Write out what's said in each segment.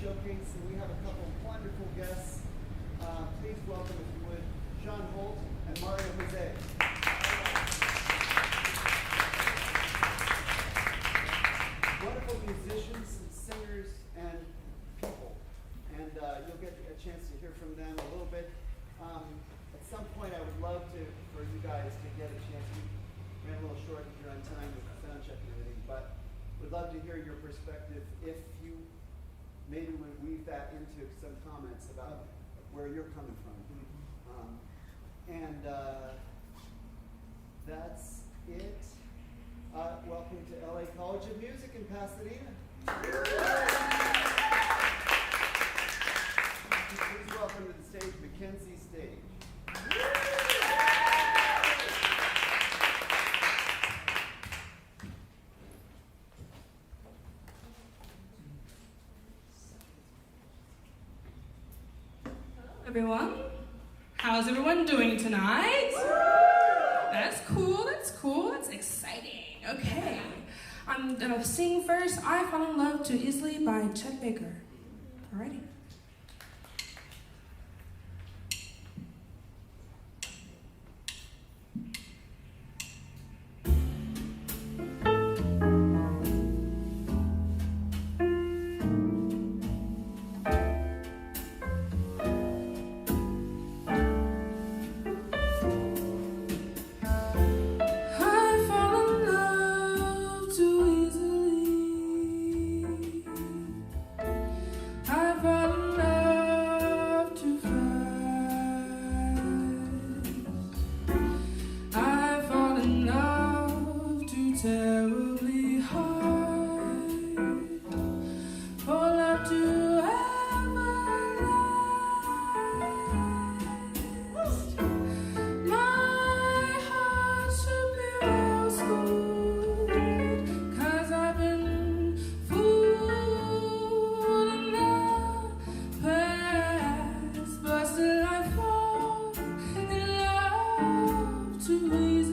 showcase, and we have a couple of wonderful guests. Please welcome, if you would, John Holt and Mario Jose. Wonderful musicians and singers and people, and you'll get a chance to hear from them a little bit. At some point, I would love for you guys to get a chance. We ran a little short here on time with the sound check and everything, but would love to hear your perspective if you maybe would weave that into some comments about where you're coming from. That's it. Welcome to LA College of Music in Pasadena. Please welcome to the stage Mackenzie Stage. Everyone, how's everyone doing tonight? That's cool, that's exciting. Okay, I'm gonna sing first I Fall in Love Too Easily by Chet Baker. Alrighty. Terribly hard for love to ever last. My heart should be well schooled, 'cause I've been fooled in the past, but still I fall in love too easily.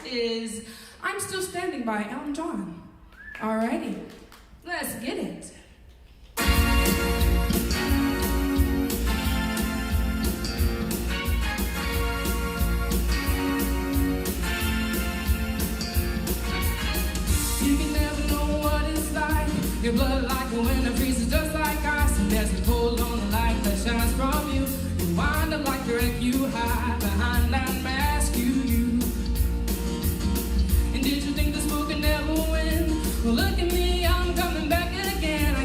Is I'm Still Standing by Elton John. Alrighty, let's get it. You can never know what it's like. Your blood like a winter freezes just like ice, and there's a pull on the light that shines from you. You wind up like the wreck you hide behind that mask you use. Did you think the smoke could never win? Well, look at me, I'm coming back again. I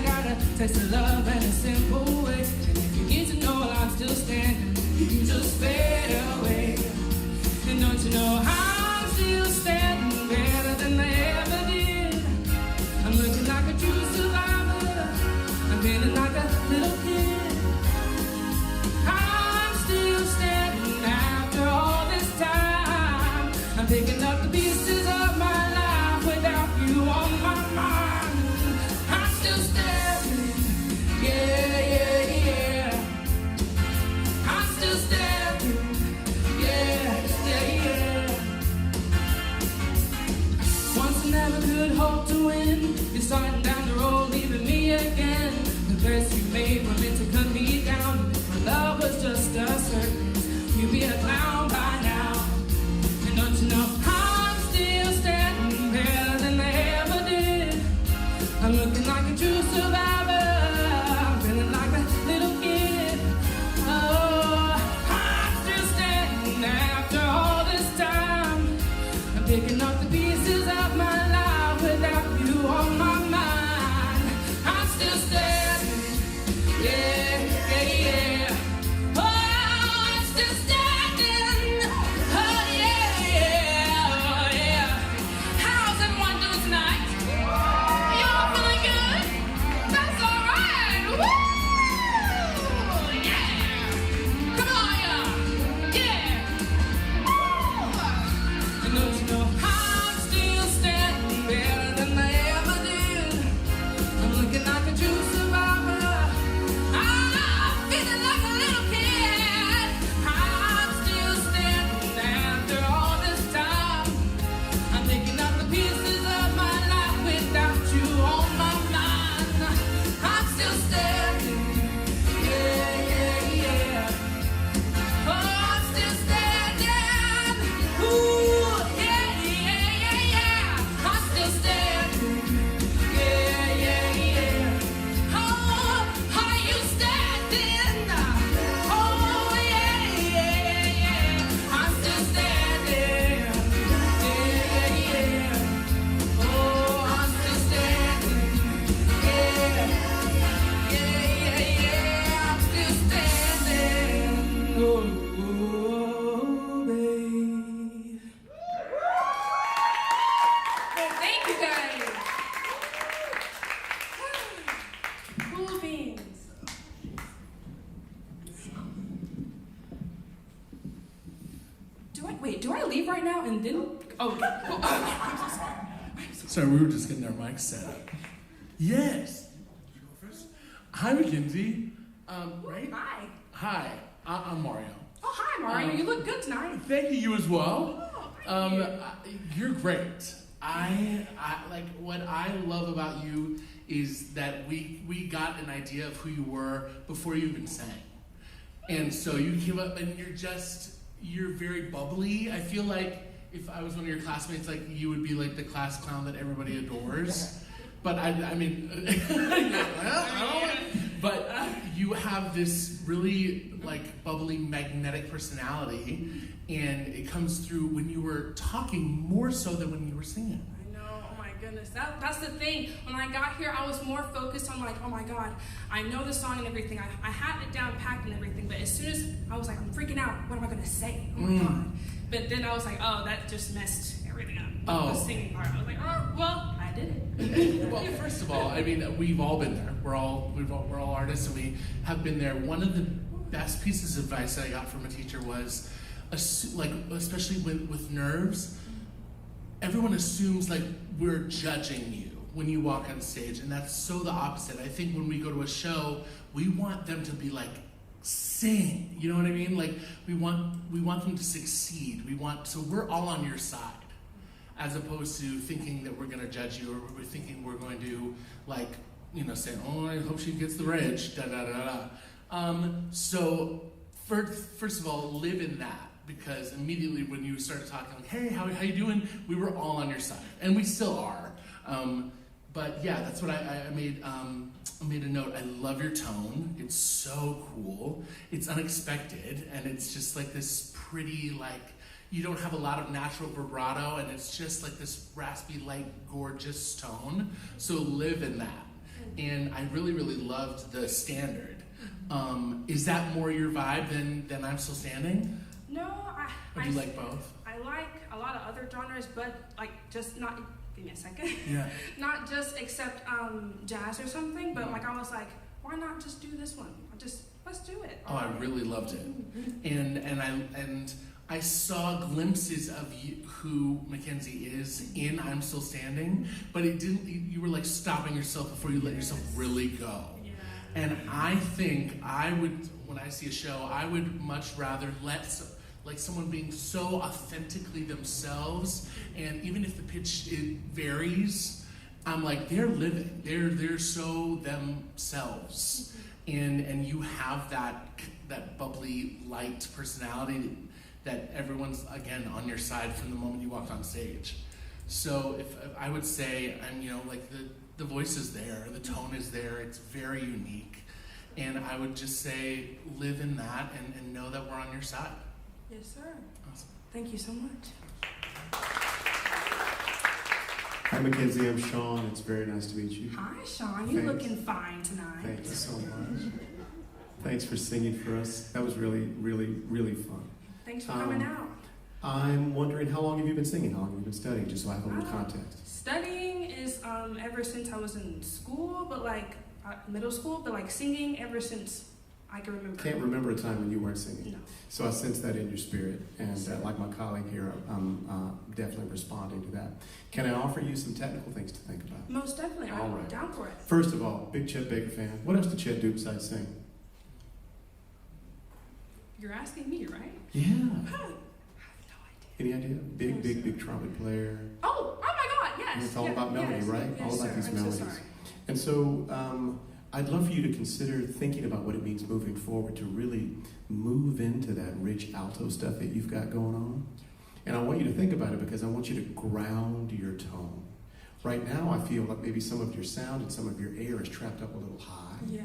wait, do I leave right now and then? Oh, okay. I'm so sorry. Sorry, we were just getting our mics set up. Yes. You go first. Hi, Mackenzie. Right? Hi. Hi. I'm Mario. Oh, hi, Mario. You look good tonight. Thank you. You as well. Oh, thank you. You're great. I like what I love about you is that we got an idea of who you were before you even sang. And so you came up and you're very bubbly. I feel like if I was one of your classmates, like you would be like the class clown that everybody adores. But I mean, but you have this really like bubbly, magnetic personality, and it comes through when you were talking more so than when you were singing. I know. Oh my goodness. That's the thing. When I got here, I was more focused on like, oh my God, I know the song and everything. I had it down packed and everything. But as soon as I was like, I'm freaking out. What am I gonna say? Oh my God. But then I was like, oh, that just messed everything up. The singing part. I was like, oh, well, I did it. Well, first of all, I mean, we've all been there. We're all artists, and we have been there. One of the best pieces of advice that I got from a teacher was, like, especially with nerves, everyone assumes like we're judging you when you walk on stage, and that's so the opposite. I think when we go to a show, we want them to be like, sing, you know what I mean? Like we want them to succeed. So we're all on your side, as opposed to thinking that we're going to judge you, or we're thinking we're going to like, you know, say, oh, I hope she gets the rich, da da da da. So first of all, live in that, because immediately when you started talking like, hey, how you doing? We were all on your side, and we still are. But yeah, that's what I made. I made a note. I love your tone. It's so cool. It's unexpected, and it's just like this pretty, like, you don't have a lot of natural vibrato, and it's just like this raspy, light, gorgeous tone. So live in that. And I really, really loved the standard. Is that more your vibe than I'm Still Standing? No, Or do you like both? I like a lot of other genres, but like just not. Give me a second. Yeah. Not just except jazz or something, but like I was like, why not just do this one? Let's do it. Oh, I really loved it, and I saw glimpses of who Mackenzie is in I'm Still Standing, but it didn't. You were like stopping yourself before you let yourself really go. Yeah. And I think I would, when I see a show, I would much rather let like someone being so authentically themselves, and even if the pitch it varies, I'm like, they're living, they're so themselves, and you have that bubbly, light personality that everyone's again on your side from the moment you walked on stage. So if I would say, I'm, you know, like the voice is there, the tone is there, it's very unique, and I would just say live in that and know that we're on your side. Yes, sir. Awesome. Thank you so much. Hi, Mackenzie. I'm Sean. It's very nice to meet you. Hi, Sean. You're Thanks. looking fine tonight. Thank you so much. Thanks for singing for us. That was really, really, really fun. Thanks for coming out. I'm wondering, how long have you been singing? How long have you been studying? Just so I have a little context. Studying is ever since I was in school, but like middle school, but like singing ever since I can remember. Can't remember a time when you weren't singing. No. So I sense that in your spirit. And like my colleague here, I'm definitely responding to that. Can I offer you some technical things to think about? Most definitely. All I'm right. down for it. First of all, big Chet Baker fan. What else did Chet do besides sing? You're asking me, right? Yeah. I have no idea. Any idea? Big trumpet player. Oh my God, yes. It's all about melody, yes, right? Yes, All about sir. these I'm melodies. So sorry. And so I'd love for you to consider thinking about what it means moving forward to really move into that rich alto stuff that you've got going on. And I want you to think about it because I want you to ground your tone. Right now, I feel like maybe some of your sound and some of your air is trapped up a little high. Yeah.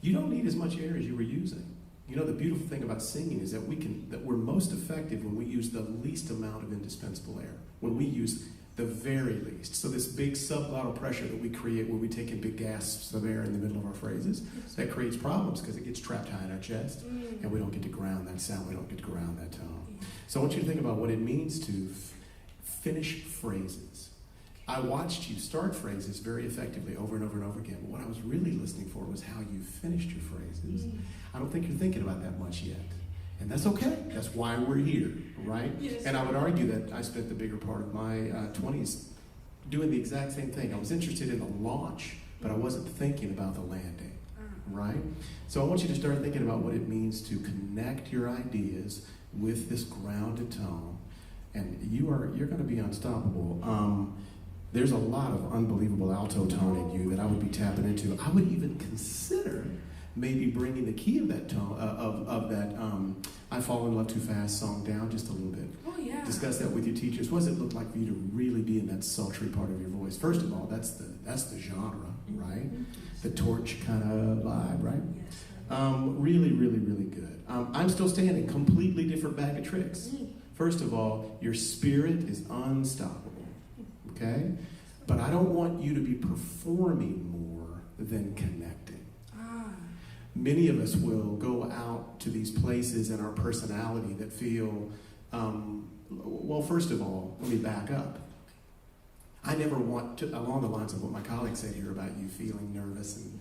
You don't need as much air as you were using. You know, the beautiful thing about singing is that we're most effective when we use the least amount of indispensable air. When we use the very least. So this big subglottal pressure that we create where we take in big gasps of air in the middle of our phrases, that creates problems because it gets trapped high in our chest and we don't get to ground that sound, we don't get to ground that tone. So I want you to think about what it means to finish phrases. I watched you start phrases very effectively over and over and over again, but what I was really listening for was how you finished your phrases. I don't think you're thinking about that much yet. And that's okay. That's why we're here, right? Yes. And I would argue that I spent the bigger part of my 20s doing the exact same thing. I was interested in the launch, but I wasn't thinking about the landing, right? So I want you to start thinking about what it means to connect your ideas with this grounded tone, and you're going to be unstoppable. There's a lot of unbelievable alto tone in you that I would be tapping into. I would even consider maybe bringing the key of that tone, of that I Fall in Love Too Fast song down just a little bit. Oh, yeah. Discuss that with your teachers. What does it look like for you to really be in that sultry part of your voice? First of all, that's the genre, right? The torch kind of vibe, right? Really, really, really good. I'm still standing, completely different bag of tricks. First of all, your spirit is unstoppable, okay? But I don't want you to be performing more than connecting. Many of us will go out to these places in our personality that feel, well, first of all, let me back up. I never want to, along the lines of what my colleagues said here about you feeling nervous. And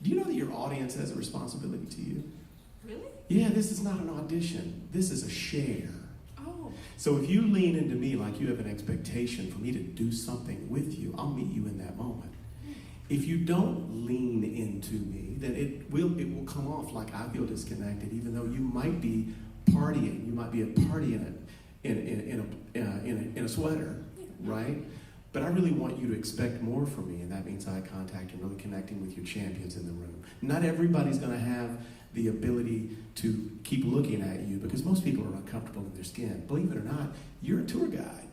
do you know that your audience has a responsibility to you? Really? Yeah, this is not an audition. This is a share. Oh. So if you lean into me like you have an expectation for me to do something with you, I'll meet you in that moment. If you don't lean into me, then it will come off like I feel disconnected, even though you might be partying. You might be a party in a sweater, right? But I really want you to expect more from me, and that means eye contact and really connecting with your champions in the room. Not everybody's going to have the ability to keep looking at you because most people are uncomfortable in their skin. Believe it or not, you're a tour guide.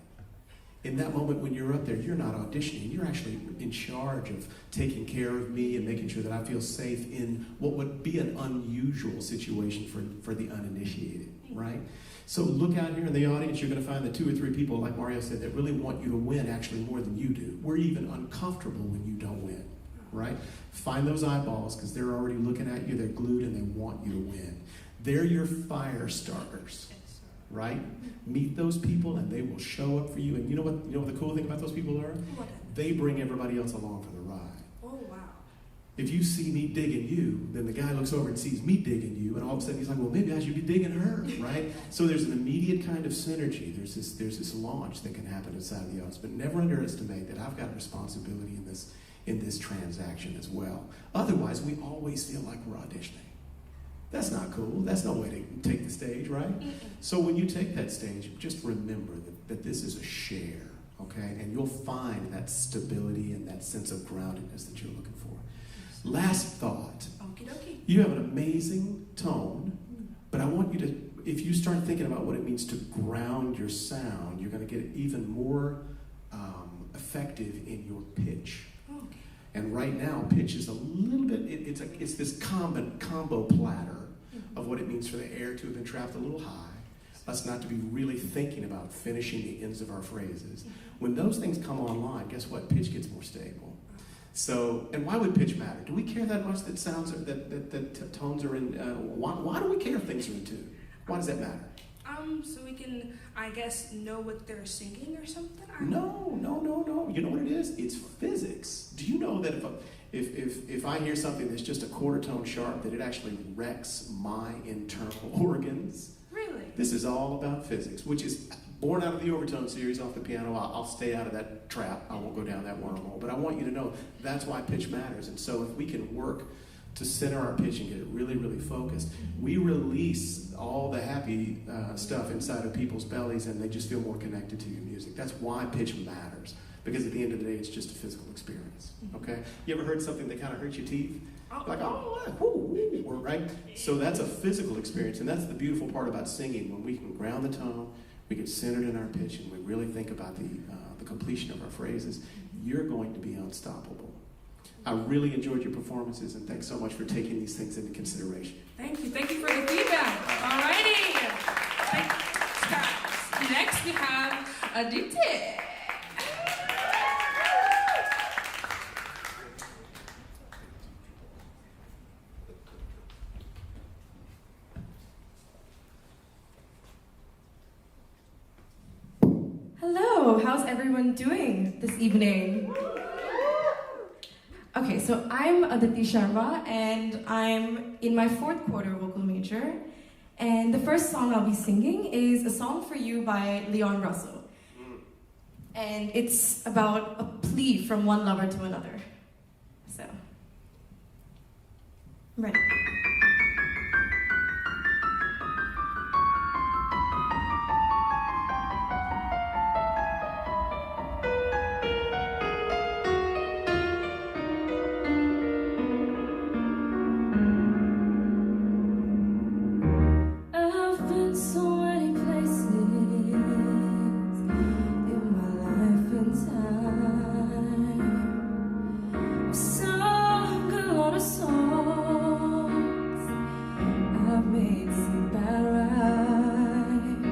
In that moment when you're up there, you're not auditioning. You're actually in charge of taking care of me and making sure that I feel safe in what would be an unusual situation for the uninitiated, right? So look out here in the audience. You're going to find the 2 or 3 people, like Mario said, that really want you to win actually more than you do. We're even uncomfortable when you don't win, right? Find those eyeballs because they're already looking at you. They're glued and they want you to win. They're your fire starters. Right? Meet those people and they will show up for you. And you know what the cool thing about those people are? What? They bring everybody else along for the ride. Oh, wow. If you see me digging you, then the guy looks over and sees me digging you, and all of a sudden he's like, well, maybe I should be digging her, right? So there's an immediate kind of synergy. There's this launch that can happen inside of the audience. But never underestimate that I've got a responsibility in this transaction as well. Otherwise, we always feel like we're auditioning. That's not cool. That's no way to take the stage, right? So when you take that stage, just remember that this is a share, okay? And you'll find that stability and that sense of groundedness that you're looking for. Last thought. Okie dokie. You have an amazing tone, but I want you to, if you start thinking about what it means to ground your sound, you're going to get even more effective in your pitch. Okay. And right now, pitch is a little bit, it's this combo platter of what it means for the air to have been trapped a little high, us not to be really thinking about finishing the ends of our phrases. When those things come online, guess what? Pitch gets more stable. So, and why would pitch matter? Do we care that much that sounds, that tones are in, why do we care if things are in tune? Why does that matter? So we can, I guess, know what they're singing or something? No. You know what it is? It's physics. Do you know that if I hear something that's just a quarter tone sharp, that it actually wrecks my internal organs? Really? This is all about physics, which is born out of the overtone series off the piano. I'll stay out of that trap. I won't go down that wormhole. But I want you to know that's why pitch matters. And so if we can work to center our pitch and get it really, really focused, we release all the happy stuff inside of people's bellies and they just feel more connected to your music. That's why pitch matters. Because at the end of the day, it's just a physical experience, okay? You ever heard something that kind of hurts your teeth? Like, right? So that's a physical experience, and that's the beautiful part about singing. When we can ground the tone, we get centered in our pitch, and we really think about the completion of our phrases, you're going to be unstoppable. I really enjoyed your performances, and thanks so much for taking these things into consideration. Thank you for the feedback. Alrighty. Next we have Dept. Hello, how's everyone doing this evening? Okay, so I'm Aditi Sharma and I'm in my 4th quarter vocal major. And the first song I'll be singing is A Song for You by Leon Russell. And it's about a plea from one lover to another. So, I'm ready. I've been so many places in my life and time. I've sung a lot of songs. I've made some bad rhymes.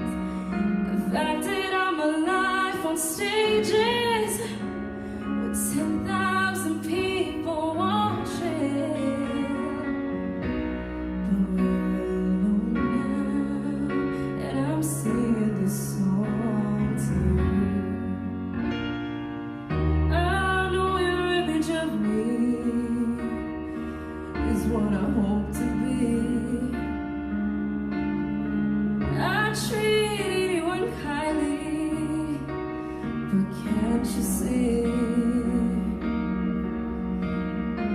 I've acted out my life on stages with 10,000 people watching. I'm singing this song to you. I know your image of me is what I hope to be. I treat anyone kindly, but can't you see?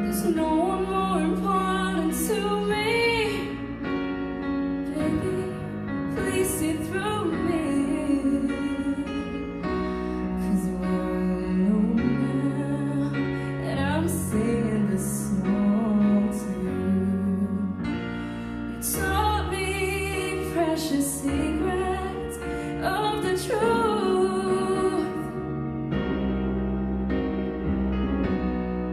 There's no one more important to me. Baby, please see through me, 'cause we're alone now, and I'm singing this song to you. You taught me precious secrets of the truth.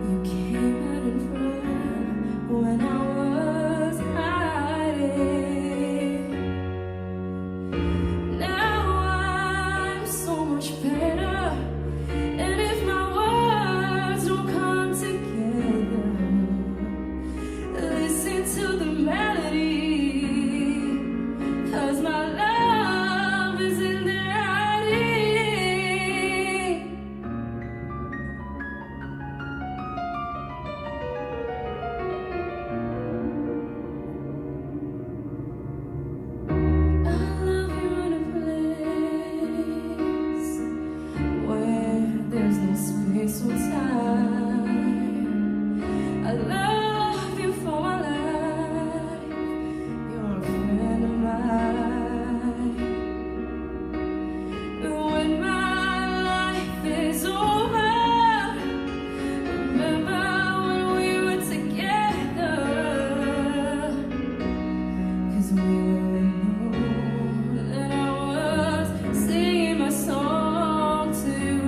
You came out in front when I was hiding. Now I'm so much better, and if my words don't come together, listen to the melody, 'cause my love is in their hiding. I love you in a place where there's no space or time. I love you for my life. You're a friend of mine. When my life is over, remember when we were together. 'Cause we were alone, and I was singing my song to you.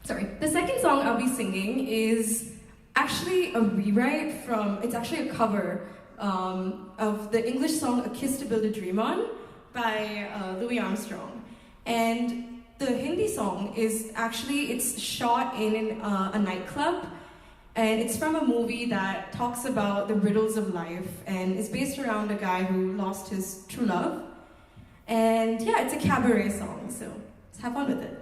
The second song I'll be singing is actually a rewrite from, it's actually a cover of the English song A Kiss to Build a Dream On by Louis Armstrong. And the Hindi song is actually, it's shot in a nightclub, and it's from a movie that talks about the riddles of life and is based around a guy who lost his true love. And yeah, it's a cabaret song, so let's have fun with it.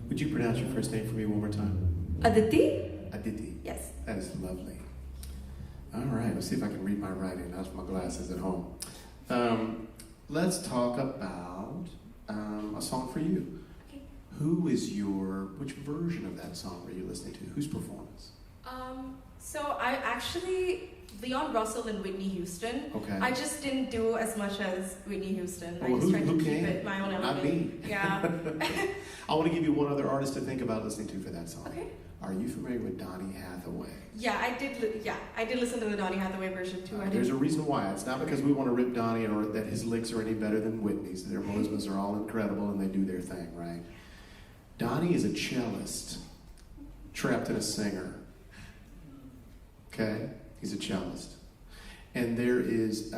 Would you pronounce your first name for me one more time? Aditi? Aditi. Yes. That is lovely. All right, let's see if I can read my writing. That's my glasses at home. Let's talk about a song for you. Okay. Which version of that song were you listening to? Whose performance? So I actually, Leon Russell and Whitney Houston. Okay. I just didn't do as much as Whitney Houston. Well, I just tried to who keep can? it my own Not element. me. Yeah. I want to give you one other artist to think about listening to for that song. Okay. Are you familiar with Donny Hathaway? Yeah, I did listen to the Donny Hathaway version too. There's a reason why. It's not because we want to rip Donny or that his licks are any better than Whitney's. Their husbands are all incredible and they do their thing, right? Donny is a cellist trapped in a singer. Okay? He's a cellist. And there is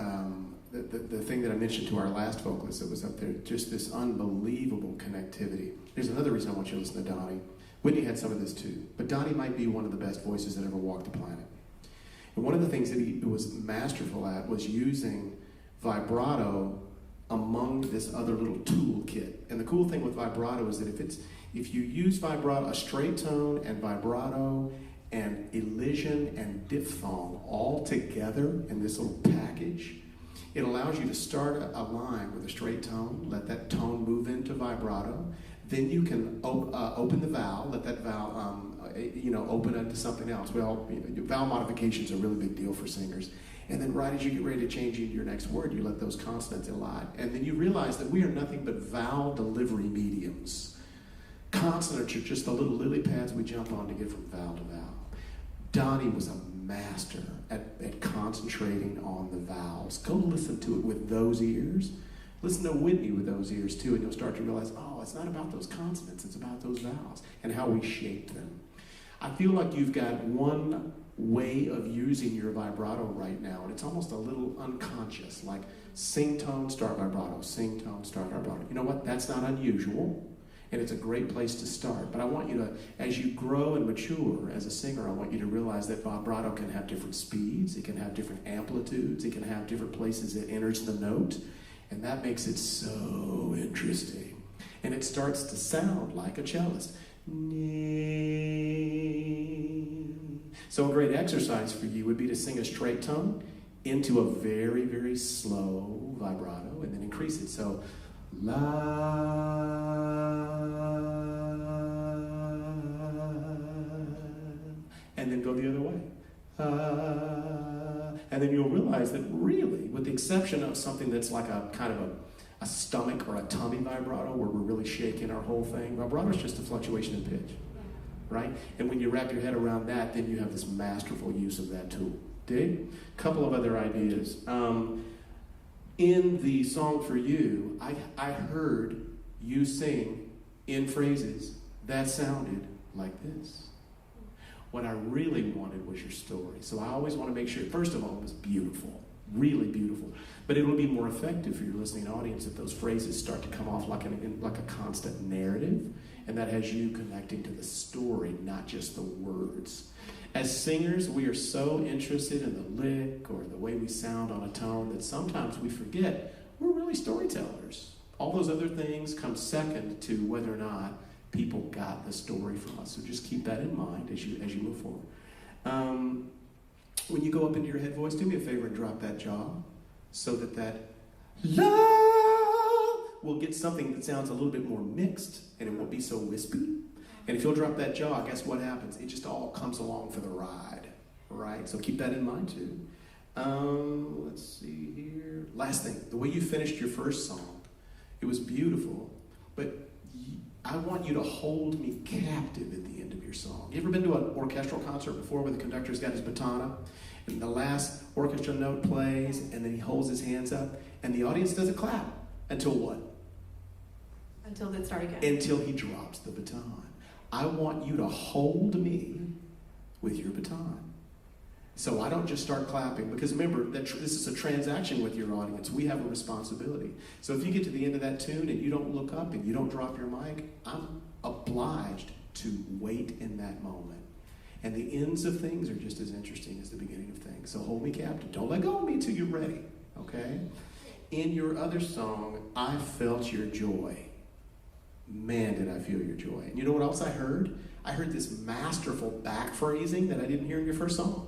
the thing that I mentioned to our last vocalist that was up there, just this unbelievable connectivity. There's another reason I want you to listen to Donnie. Whitney had some of this too, but Donnie might be one of the best voices that ever walked the planet. And one of the things that he was masterful at was using vibrato among this other little toolkit. And the cool thing with vibrato is that if you use vibrato, a straight tone and vibrato and elision and diphthong all together in this little package, it allows you to start a line with a straight tone, let that tone move into vibrato, then you can open the vowel, let that vowel open into something else. Well, vowel modifications are a really big deal for singers. And then right as you get ready to change into your next word, you let those consonants elide. And then you realize that we are nothing but vowel delivery mediums. Consonants are just the little lily pads we jump on to get from vowel to vowel. Donnie was a master at concentrating on the vowels. Go listen to it with those ears. Listen to Whitney with those ears too, and you'll start to realize, oh, it's not about those consonants, it's about those vowels and how we shape them. I feel like you've got one way of using your vibrato right now, and it's almost a little unconscious, like sing tone, start vibrato, sing tone, start vibrato. You know what? That's not unusual, and it's a great place to start. But I want you to, as you grow and mature as a singer, I want you to realize that vibrato can have different speeds, it can have different amplitudes, it can have different places it enters the note, and that makes it so interesting. And it starts to sound like a cellist. So a great exercise for you would be to sing a straight tone into a very, very slow vibrato and then increase it. So, la, and then go the other way. And then you'll realize that really, with the exception of something that's like a kind of a stomach or a tummy vibrato where we're really shaking our whole thing, vibrato is just a fluctuation in pitch, right? And when you wrap your head around that, then you have this masterful use of that tool. Dig? A couple of other ideas. In the song For You, I heard you sing in phrases that sounded like this. What I really wanted was your story. So I always want to make sure, first of all, it was beautiful, really beautiful. But it will be more effective for your listening audience if those phrases start to come off like a constant narrative, and that has you connecting to the story, not just the words. As singers, we are so interested in the lick or the way we sound on a tone that sometimes we forget we're really storytellers. All those other things come second to whether or not people got the story from us. So just keep that in mind as you move forward. When you go up into your head voice, do me a favor and drop that jaw so that la will get something that sounds a little bit more mixed and it won't be so wispy. And if you'll drop that jaw, guess what happens? It just all comes along for the ride, right? So keep that in mind too. Let's see here. Last thing, the way you finished your first song, it was beautiful, but I want you to hold me captive at the end of your song. You ever been to an orchestral concert before where the conductor's got his baton up and the last orchestra note plays and then he holds his hands up and the audience doesn't clap until what? Until they start again. Until he drops the baton. I want you to hold me with your baton. So I don't just start clapping, because remember that this is a transaction with your audience. We have a responsibility. So if you get to the end of that tune and you don't look up and you don't drop your mic, I'm obliged to wait in that moment. And the ends of things are just as interesting as the beginning of things. So hold me captive. Don't let go of me until you're ready, okay? In your other song, I Felt Your Joy. Man, did I feel your joy. And you know what else I heard? I heard this masterful back phrasing that I didn't hear in your first song.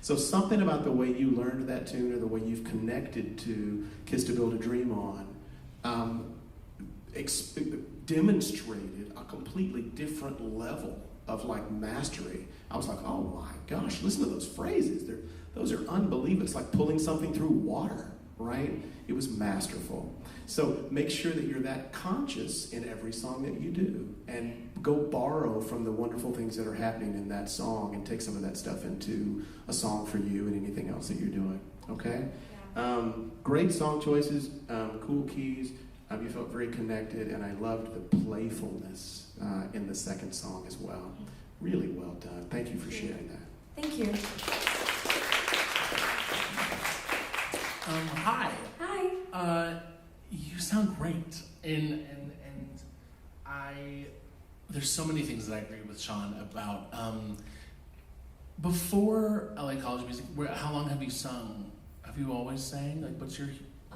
So something about the way you learned that tune or the way you've connected to Kiss to Build a Dream On demonstrated a completely different level of like mastery. I was like, oh my gosh, listen to those phrases. Those are unbelievable. It's like pulling something through water, right? It was masterful. So make sure that you're that conscious in every song that you do, and go borrow from the wonderful things that are happening in that song and take some of that stuff into a song for you and anything else that you're doing, okay? Yeah. Great song choices, cool keys. You felt very connected, and I loved the playfulness in the second song as well. Really well done. Thank you for sharing that. Thank you. Hi. Hi. You sound great, and there's so many things that I agree with Sean about. Before LA College Music, how long have you sung? Have you always sang? Like, what's your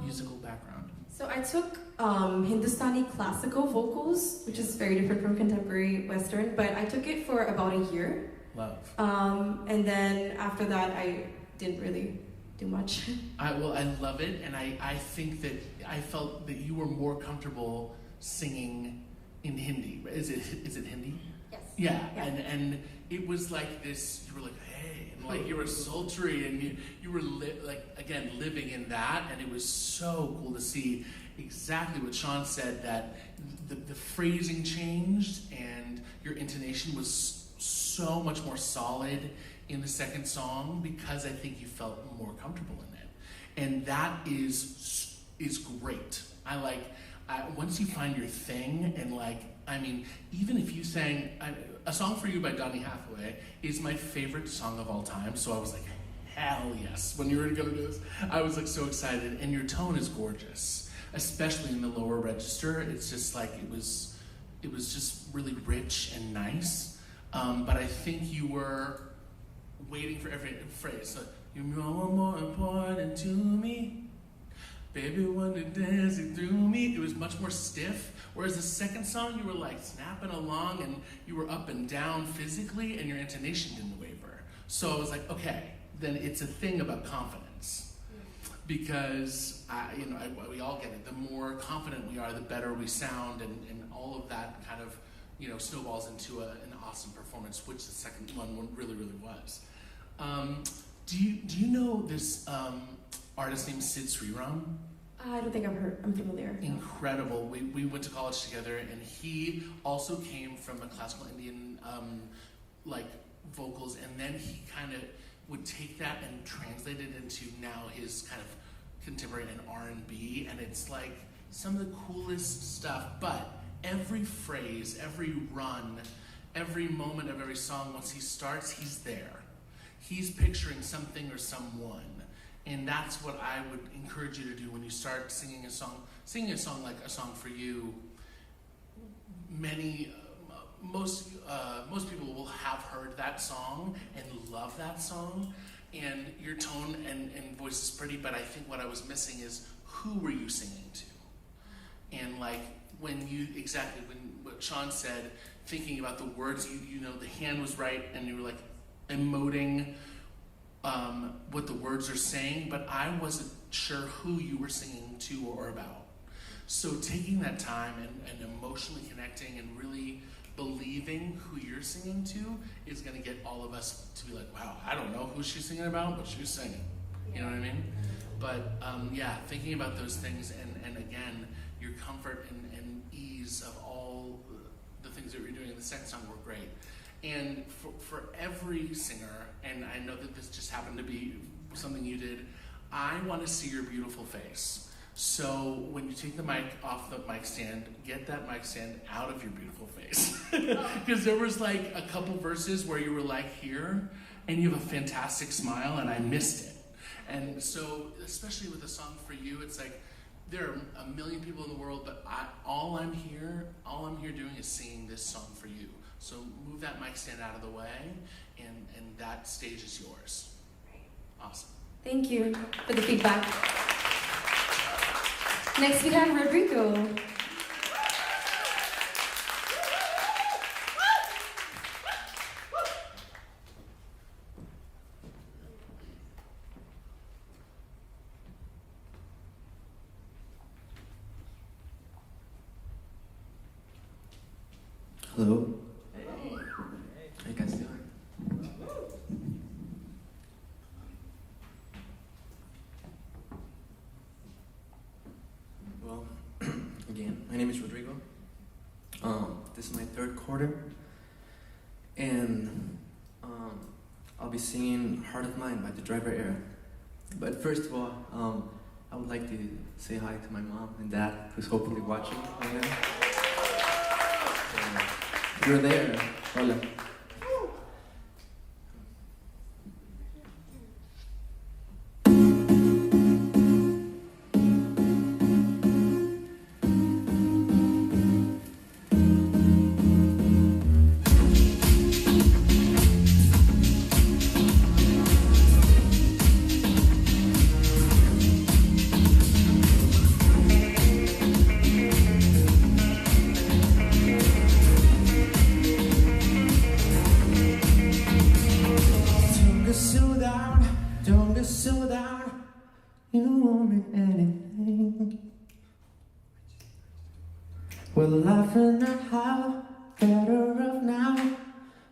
musical background? So I took Hindustani classical vocals, which is very different from contemporary Western, but I took it for about a year. Love. And then after that, I didn't really do much. I love it, and I think that I felt that you were more comfortable singing in Hindi. Is it Hindi? Yes. Yeah. And it was like this. You were like, hey, and like you were sultry, and you were living in that, and it was so cool to see exactly what Sean said, that the phrasing changed and your intonation was so much more solid in the second song because I think you felt more comfortable in it, and that is great. Once you find your thing, and even if you sang A Song for You by Donny Hathaway is my favorite song of all time, so I was like, hell yes. When you were gonna do this, I was like so excited, and your tone is gorgeous, especially in the lower register. It's just like it was just really rich and nice, but I think you were waiting for every phrase. So, you're more important to me. Baby, want to dance it through me. It was much more stiff. Whereas the second song, you were like snapping along and you were up and down physically, and your intonation didn't waver. So I was like, okay, then it's a thing about confidence. Because we all get it. The more confident we are, the better we sound, and all of that kind of snowballs into an awesome performance, which the second one really, really was. Do you know this artist named Sid Sriram? I don't think I'm familiar. Incredible. We went to college together, and he also came from a classical Indian vocals, and then he kind of would take that and translate it into now his kind of contemporary and R&B, and it's like some of the coolest stuff. But every phrase, every run, every moment of every song, once he starts, he's there. He's picturing something or someone. And that's what I would encourage you to do when you start singing a song like A Song for You. Most people will have heard that song and love that song, and your tone and voice is pretty, but I think what I was missing is, who were you singing to? And when what Sean said, thinking about the words, the hand was right, and you were like emoting what the words are saying, but I wasn't sure who you were singing to or about. So taking that time and emotionally connecting and really believing who you're singing to is going to get all of us to be like, wow, I don't know who she's singing about, but she's singing. You know what I mean? But thinking about those things, and again, your comfort and ease of all the things that you're doing in the second song were great. And for every singer, and I know that this just happened to be something you did, I want to see your beautiful face. So when you take the mic off the mic stand, get that mic stand out of your beautiful face. Because there was like a couple verses where you were like here, and you have a fantastic smile, and I missed it. And so, especially with A Song for You, it's like, there are a million people in the world, but all I'm here doing is singing this song for you. So move that mic stand out of the way, and that stage is yours. Awesome. Thank you for the feedback. Next we have Rodrigo. Hello. How you guys doing? Well, again, my name is Rodrigo. This is my third quarter, and I'll be singing "Heart of Mine" by the Driver Era. But first of all, I would like to say hi to my mom and dad, who's hopefully watching right now. You're there. Hola. We're laughing at how better off now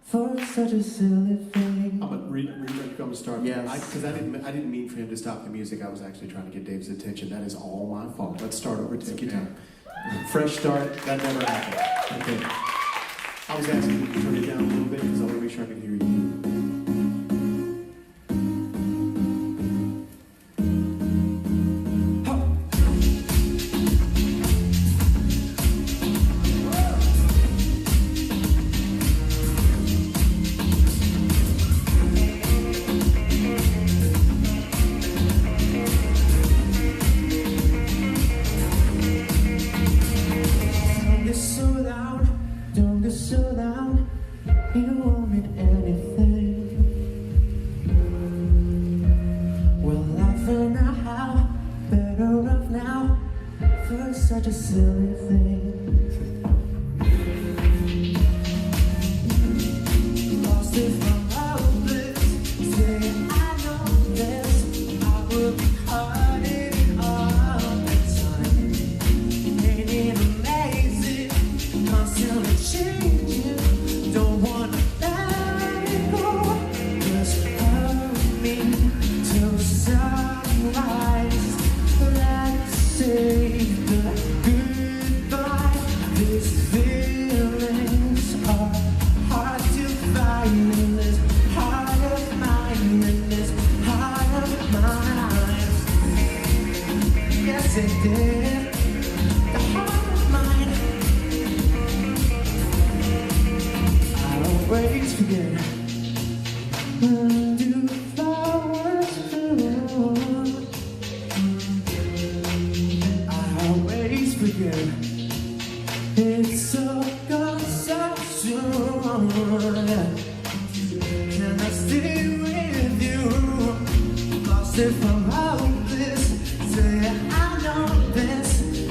for such a silly thing. I'm gonna start. Yes. Because I didn't mean for him to stop the music. I was actually trying to get Dave's attention. That is all my fault. Let's start over. Take your time. Fresh start. That never happened. Okay. I was asking you to turn it down a little bit because I want to make sure I can hear you. Don't get so down, you won't need anything. We're laughing at how better off now for such a silly thing. Lost it from our bliss, saying I know this, I will be hiding all the time. Ain't it amazing? Constantly changing, don't wanna let it go. Just hold me till sunrise. Let's say the goodbye. These feelings are hard to find in this heart of mine, in this heart of mine. Yes, it did. The heart of mine. Always forget when do flowers bloom. I always forget it's all gone so soon. Can I stay with you? Lost it from all this. Say I know this.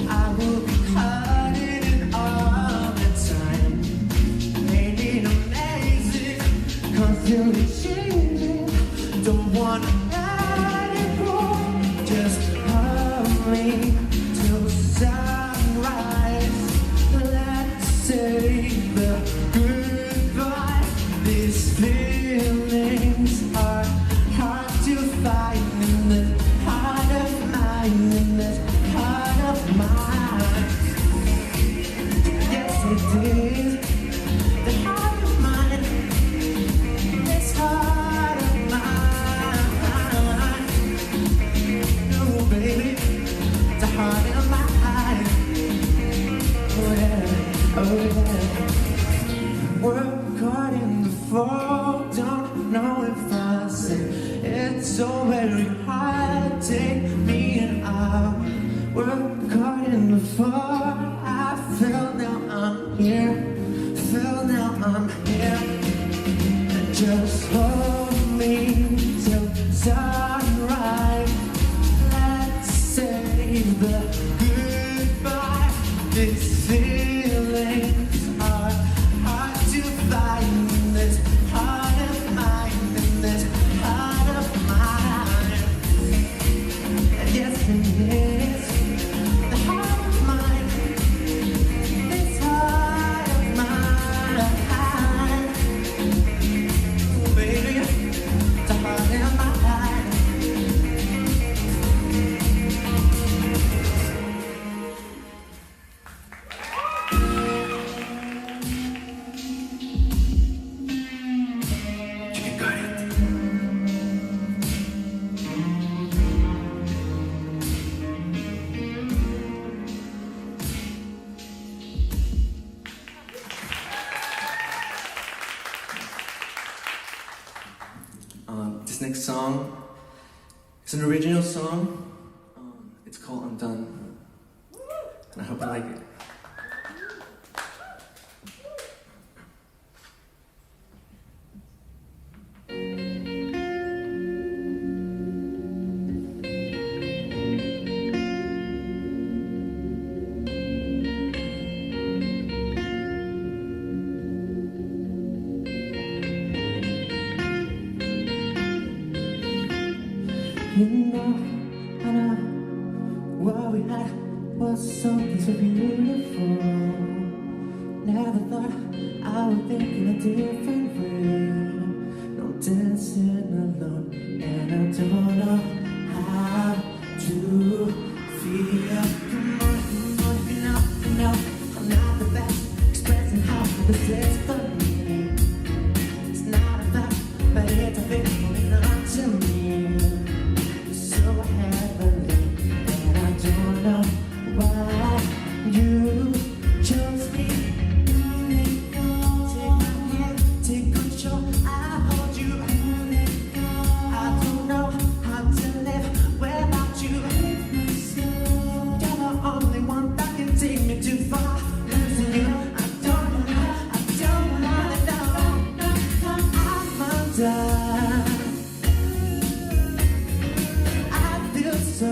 I will be hiding it all the time. Ain't it amazing? Constantly changing. Don't wanna let it go. Just hold me till sunrise. Let's say the goodbye. These feelings are hard to find in this heart of mine, in this heart of mine. Yes, it is. The heart of mine, this heart of mine. Oh, baby, the heart of mine. Oh, yeah, oh, yeah. We're caught in the fog, don't know if I said it's so very hard to take me out. We're caught in the fog. I feel now I'm here. Feel now I'm here. Just hold me till sunrise. Let's say the goodbye. These feelings are hard to find in this heart of mine, in this heart of mine. And yes, it is the heart of mine, this heart of mine. Oh, baby, the heart of mine. You got it. This next song is an original song. It's called Undone. And I hope you like it. You know, I know what we had was something so beautiful. This is for me. It's not a fact, but it's a feeling up to me. So heavenly, and I don't know why you chose me. Take my hand, take control, I hold you. I don't know how to live without you. You're the only one that can take me too far. Losing you, I don't wanna know. I'm undone. I feel so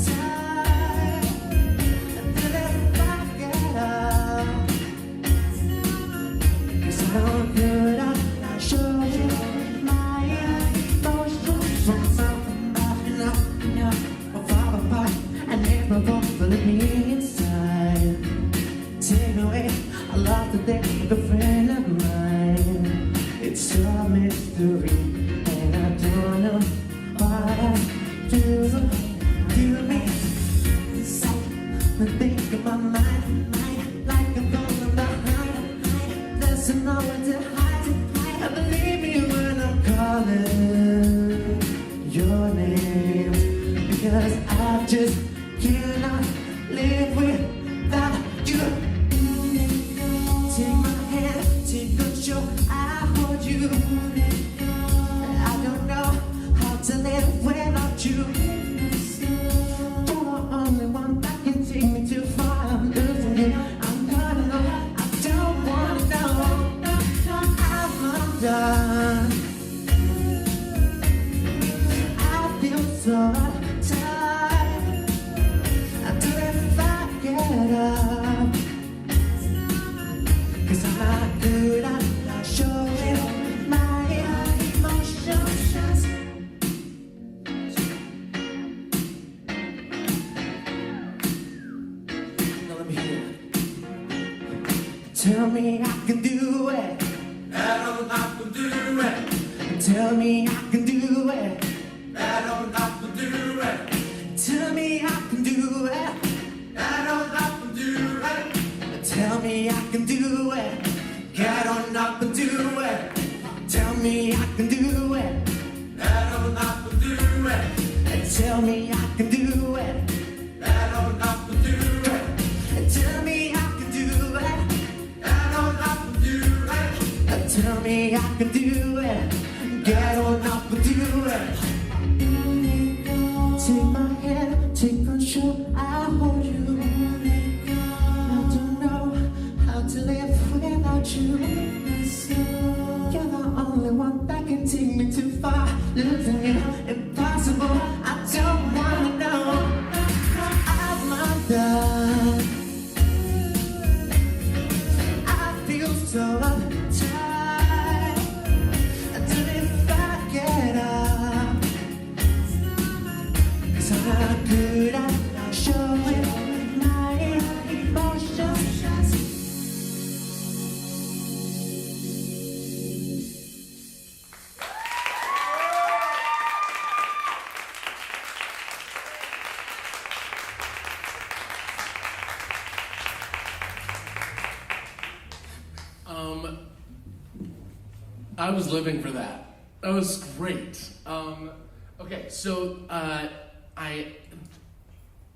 tired. Until I get up. 'Cause I know good, I show you my emotions from something about you know, far apart. I never won't believe me inside. Take away, I love to take a friend of mine. It's a mystery, and I don't know why do me. So I think in my mind, like I'm falling behind. There's nowhere to hide. I believe me when I'm calling your name, because I just cannot live without you. Take my hand, take control, I hold you. I don't know how to live without you. You're the only one that can take me too far. I'm losing you, I'm gonna know. I don't wanna know. I'm undone. I feel so tired. Until if I get up. 'Cause I'm not good at showing my emotions. Now let me hear it. Tell me I can do it. I don't have to do it. Tell me I can do it. I don't have to do it. Tell me I can do it. I don't have to do it. Tell me I can do it. Get on up and do it. Tell me I can do it. I don't have to do it. Tell me I can do it. I don't have to do it. Tell me I can do it. I don't have to do it. Tell me I can do it. Get on up and do it. Take my hand, take control, I hold you. I don't know how to live without you. You're the only one that can take me too far. Losing you, impossible. I don't wanna know. I'm undone. I feel so tired. Until if I get up. 'Cause I'm not good at showing my emotions. I was living for that. That was great. Okay, so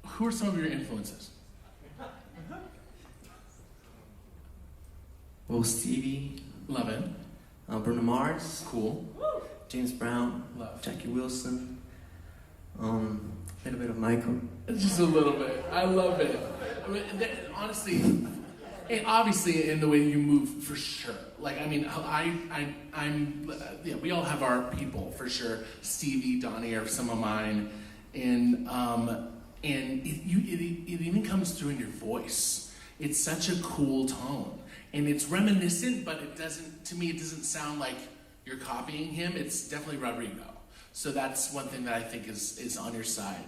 who are some of your influences? Well, Stevie, Love it. Bruno Mars, Cool. James Brown, Love. Jackie Wilson, a little bit of Michael. Just a little bit. I love it. I mean, honestly, and obviously in the way you move, for sure. Like, I mean, I'm, yeah, we all have our people, for sure. Stevie, Donnie are some of mine. And it even comes through in your voice. It's such a cool tone. And it's reminiscent, but it doesn't, to me, it doesn't sound like you're copying him. It's definitely Rodrigo. So that's one thing that I think is on your side.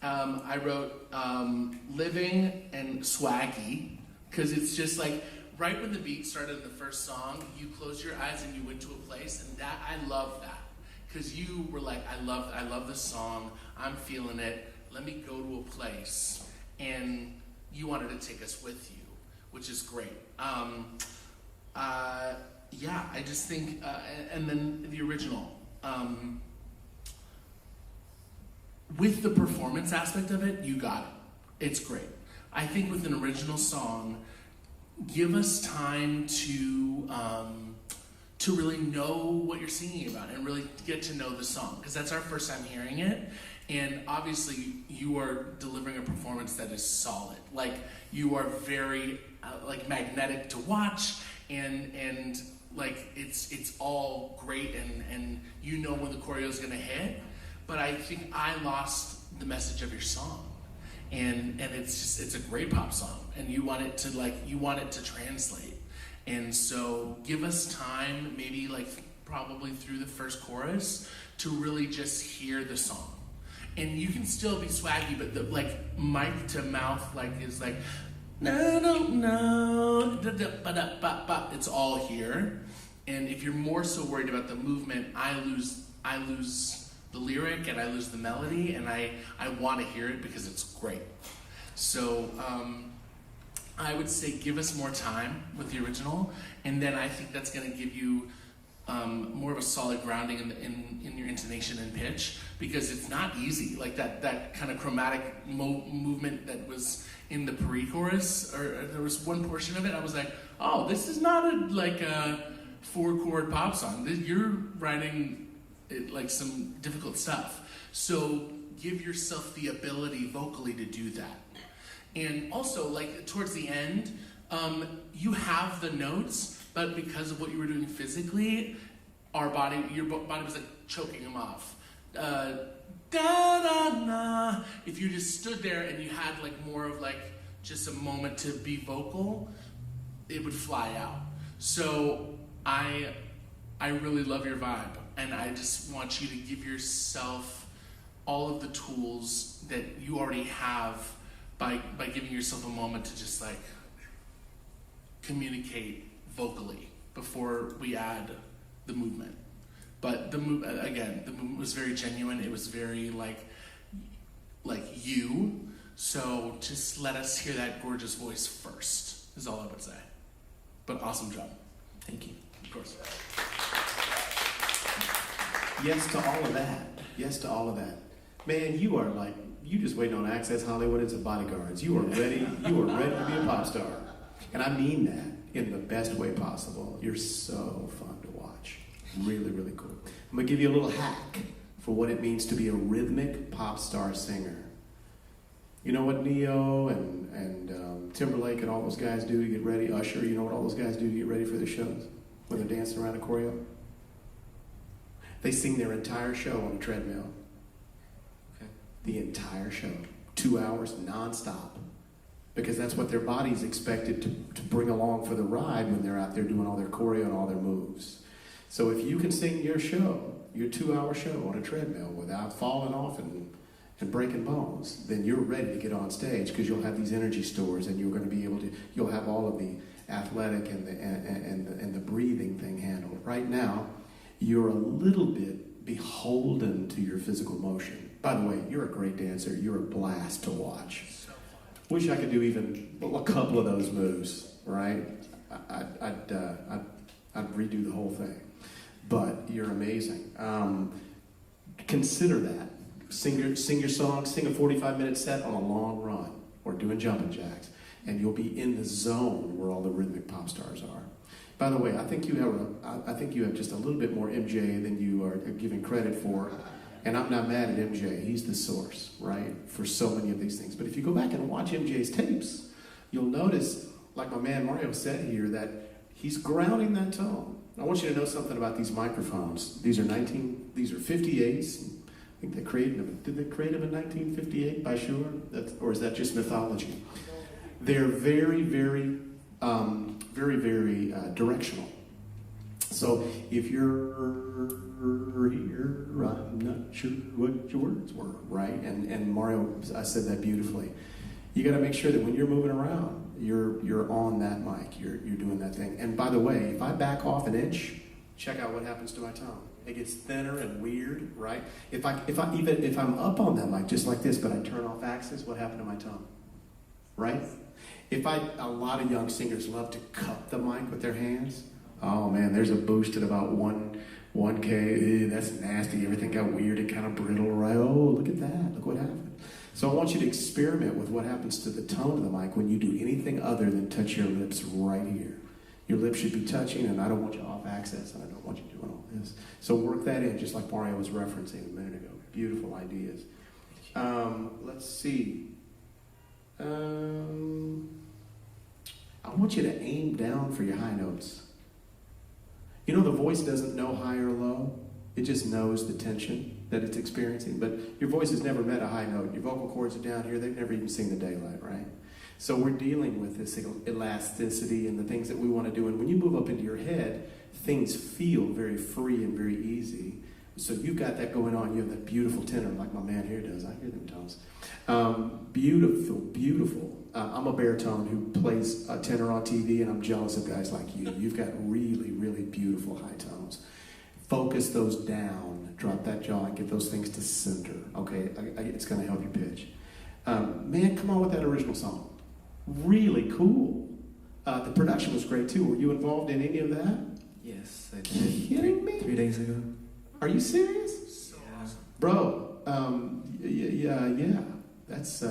I wrote Living and Swaggy, because it's just like, right when the beat started in the first song, you closed your eyes and you went to a place, and that, I love that. Because you were like, I love this song, I'm feeling it, let me go to a place. And you wanted to take us with you, which is great. Yeah, I just think, and then the original. With the performance aspect of it, you got it. It's great. I think with an original song, give us time to really know what you're singing about and really get to know the song, because that's our first time hearing it. And obviously, you are delivering a performance that is solid. Like, you are very like magnetic to watch, and like it's all great, and you know when the choreo is gonna hit. But I think I lost the message of your song, and it's a great pop song, and you want it to translate. And so give us time, maybe like probably through the first chorus, to really just hear the song. And you can still be swaggy, but the like mic to mouth is like no no no da da ba da ba ba. It's all here. And if you're more so worried about the movement, I lose the lyric and I lose the melody, and I want to hear it because it's great. So I would say give us more time with the original, and then I think that's going to give you more of a solid grounding in your intonation and pitch, because it's not easy. Like that kind of chromatic movement that was in the pre-chorus, or there was one portion of it, I was like, oh, this is not a 4-chord pop song. You're writing like some difficult stuff. So give yourself the ability vocally to do that. And also, like towards the end, you have the notes, but because of what you were doing physically, your body was like choking them off. Da da na. If you just stood there and you had like more of like just a moment to be vocal, it would fly out. So I really love your vibe, and I just want you to give yourself all of the tools that you already have by giving yourself a moment to just like communicate vocally before we add the movement. But the movement was very genuine. It was very like you. So just let us hear that gorgeous voice first, is all I would say. But awesome job. Thank you. Of course. Yes to all of that. Yes to all of that. Man, you are like, you just waiting on Access Hollywood as a bodyguards. You are ready. You are ready to be a pop star. And I mean that in the best way possible. You're so fun to watch. Really, really cool. I'm going to give you a little hack for what it means to be a rhythmic pop star singer. You know what Neo and Timberlake and all those guys do to get ready? Usher, you know what all those guys do to get ready for their shows when they're dancing around a choreo? They sing their entire show on a treadmill. Okay. The entire show. 2 hours nonstop. Because that's what their body's expected to bring along for the ride when they're out there doing all their choreo and all their moves. So if you can sing your show, your 2-hour show on a treadmill without falling off and breaking bones, then you're ready to get on stage, because you'll have these energy stores, and you're going to be able to, you'll have all of the athletic and the breathing thing handled. Right now, you're a little bit beholden to your physical motion. By the way, you're a great dancer. You're a blast to watch. Wish I could do even a couple of those moves, right? I'd redo the whole thing. But you're amazing. Consider that. Sing your song, sing a 45-minute set on a long run, or doing jumping jacks, and you'll be in the zone where all the rhythmic pop stars are. By the way, I think you have just a little bit more MJ than you are giving credit for. And I'm not mad at MJ. He's the source, right, for so many of these things. But if you go back and watch MJ's tapes, you'll notice, like my man Mario said here, that he's grounding that tone. I want you to know something about these microphones. These are 58s. I think did they create them in 1958 by Shure? Or is that just mythology? They're very, very, very, very directional. So if you're here, I'm not sure what your words were, right? And Mario, I said that beautifully. You got to make sure that when you're moving around, you're on that mic, you're doing that thing. And by the way, if I back off an inch, check out what happens to my tongue. It gets thinner and weird, right? If I'm up on that mic just like this, but I turn off axis, what happened to my tongue, right? A lot of young singers love to cup the mic with their hands. Oh man, there's a boost at about 1K. That's nasty. Everything got weird and kind of brittle, right? Oh, look at that. Look what happened. So I want you to experiment with what happens to the tone of the mic when you do anything other than touch your lips right here. Your lips should be touching, and I don't want you off access, and I don't want you doing all this. So work that in, just like Mario was referencing a minute ago. Beautiful ideas. Let's see. I want you to aim down for your high notes. You know, the voice doesn't know high or low. It just knows the tension that it's experiencing. But your voice has never met a high note. Your vocal cords are down here. They've never even seen the daylight, right? So we're dealing with this elasticity and the things that we want to do. And when you move up into your head, things feel very free and very easy. So you've got that going on. You have that beautiful tenor like my man here does. I hear them tones. Beautiful, beautiful. I'm a baritone who plays a tenor on TV, and I'm jealous of guys like you. You've got really, really beautiful high tones. Focus those down. Drop that jaw and get those things to center. Okay, it's going to help you pitch. Man, come on with that original song. Really cool. The production was great too. Were you involved in any of that? Yes, I You did. kidding me? 3 days ago. Are you serious? So awesome. Bro, yeah. That's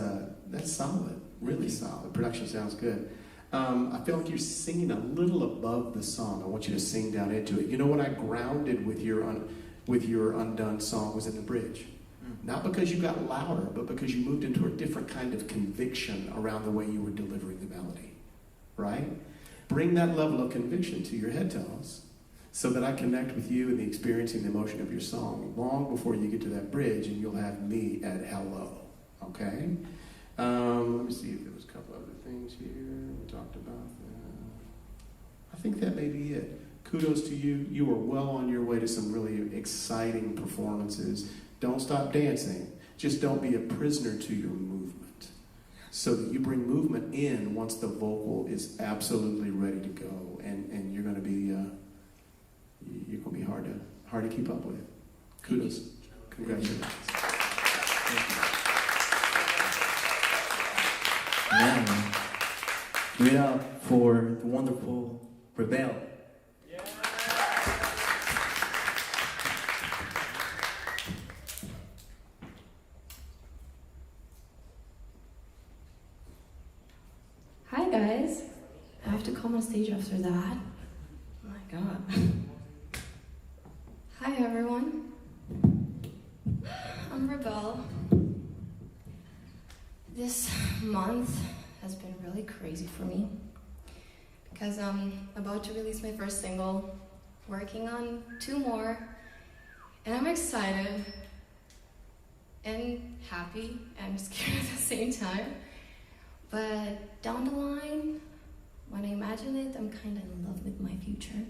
solid. Really solid. Production sounds good. I feel like you're singing a little above the song. I want you to sing down into it. You know what I grounded with your undone song was in the bridge. Not because you got louder, but because you moved into a different kind of conviction around the way you were delivering the melody. Right? Bring that level of conviction to your head tones so that I connect with you in the experiencing the emotion of your song long before you get to that bridge, and you'll have me at hello. Okay? Let me see if there was a couple other things here. We talked about that. I think that may be it. Kudos to you. You are well on your way to some really exciting performances. Don't stop dancing. Just don't be a prisoner to your movement. So that you bring movement in once the vocal is absolutely ready to go, and you're going to be hard to keep up with. Kudos. Congratulations. Now, give it up for the wonderful Rebel. Hi guys. I have to come on stage after that. Oh my god. Hi everyone. I'm Rebel. This month has been really crazy for me because I'm about to release my first single, working on 2 more, and I'm excited and happy and scared at the same time. But down the line, when I imagine it, I'm kind of in love with my future.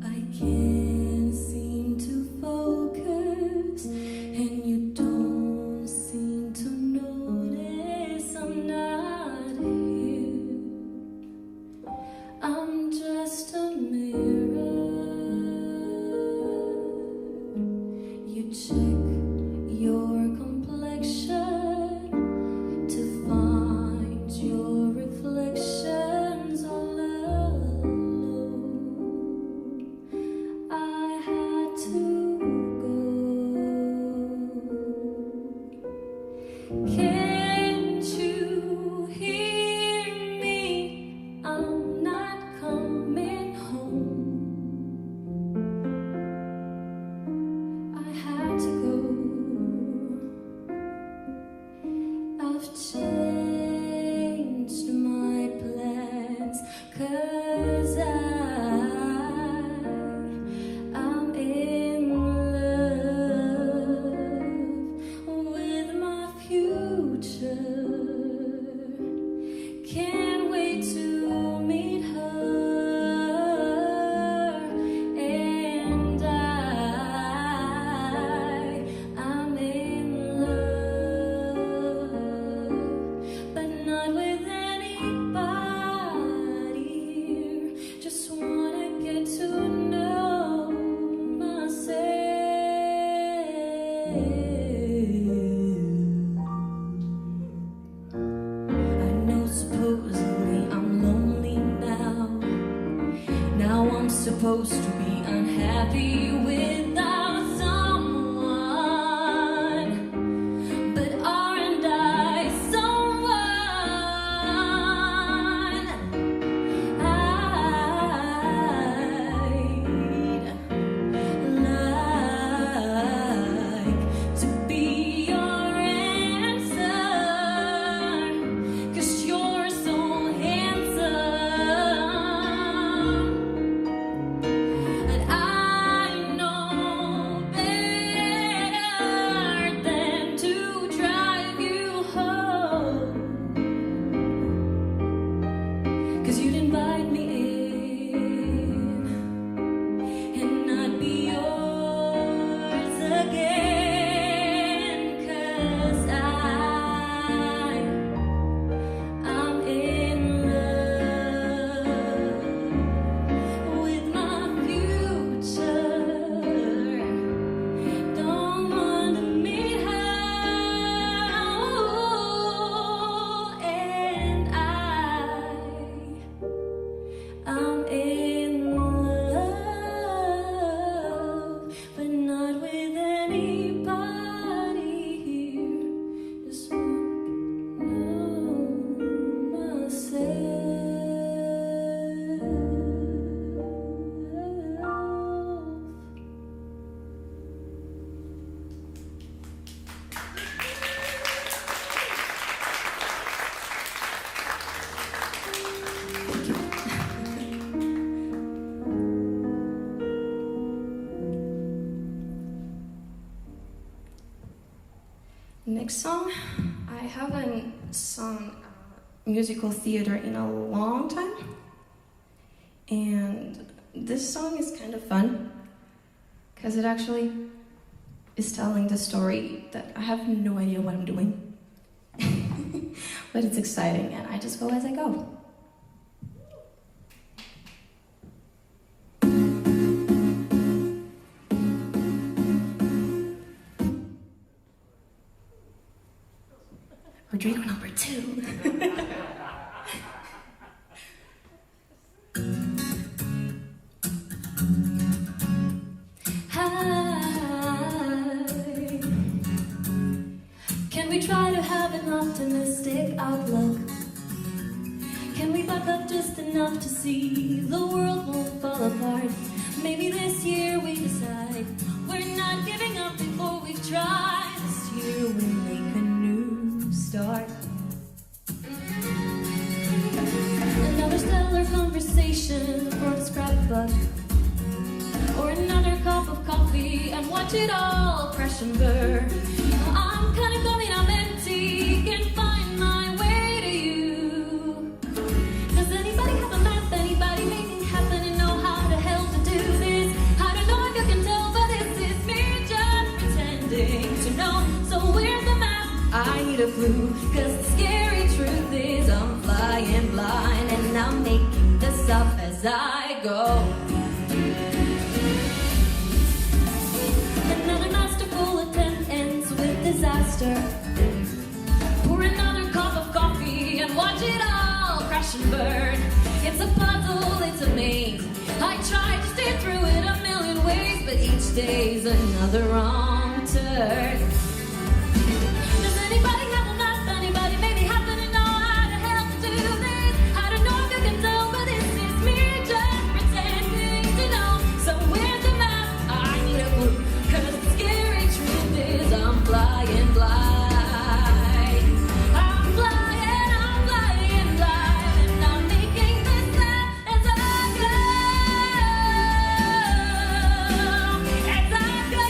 I can't seem to focus, and you don't seem to notice I'm not here. I'm just a mirror. You check your complexion to find your reflections all alone. I had to go. Can't you hear me? I'm not coming home. I had to go. I've changed my plans 'cause I'm in love with my future. Can't wait to meet her, and I'm in love, but not with anybody. supposed to be unhappy without someone, but aren't I someone? I'd like to be your answer, 'cause you're so handsome. And I know better than to drive you home, 'cause you'd invite me in, and I'd be yours again, 'cause I'm in love with my future. Don't want to meet her, and I'm in love, but not with anybody here. Just want to know myself. Next song, I haven't sung musical theater in a long time, and this song is kind of fun because it actually is telling the story that I have no idea what I'm doing, but it's exciting, and I just go as I go. Rodrigo number 2. Hi. Can we try to have an optimistic outlook? Can we buck up just enough to see the world won't fall apart? Maybe this year we decide we're not giving up before we've tried. This year we'll make a new start. Another stellar conversation for the scrapbook, or another cup of coffee and watch it all crash and burn. I'm kinda coming up empty, can't find my way to you. Does anybody have a map? Anybody make it happen and know how the hell to do this? I don't know if you can tell, but this is me just pretending to know. So where's the map? I need a clue, 'cause the scary truth is I'm flying blind, and I'm making this up as I go. Another masterful attempt ends with disaster. Pour another cup of coffee and watch it all crash and burn. It's a puzzle, it's a maze. I tried to stay through it a million ways, but each day's another wrong turn. Does anybody have a map? Anybody maybe happen to know how the hell to do this? I don't know if you can tell, but this is me just pretending to know. So where's the map? I need a clue, 'cause the scary truth is I'm flying blind. I'm flying blind, and I'm making this up as I go. As I go.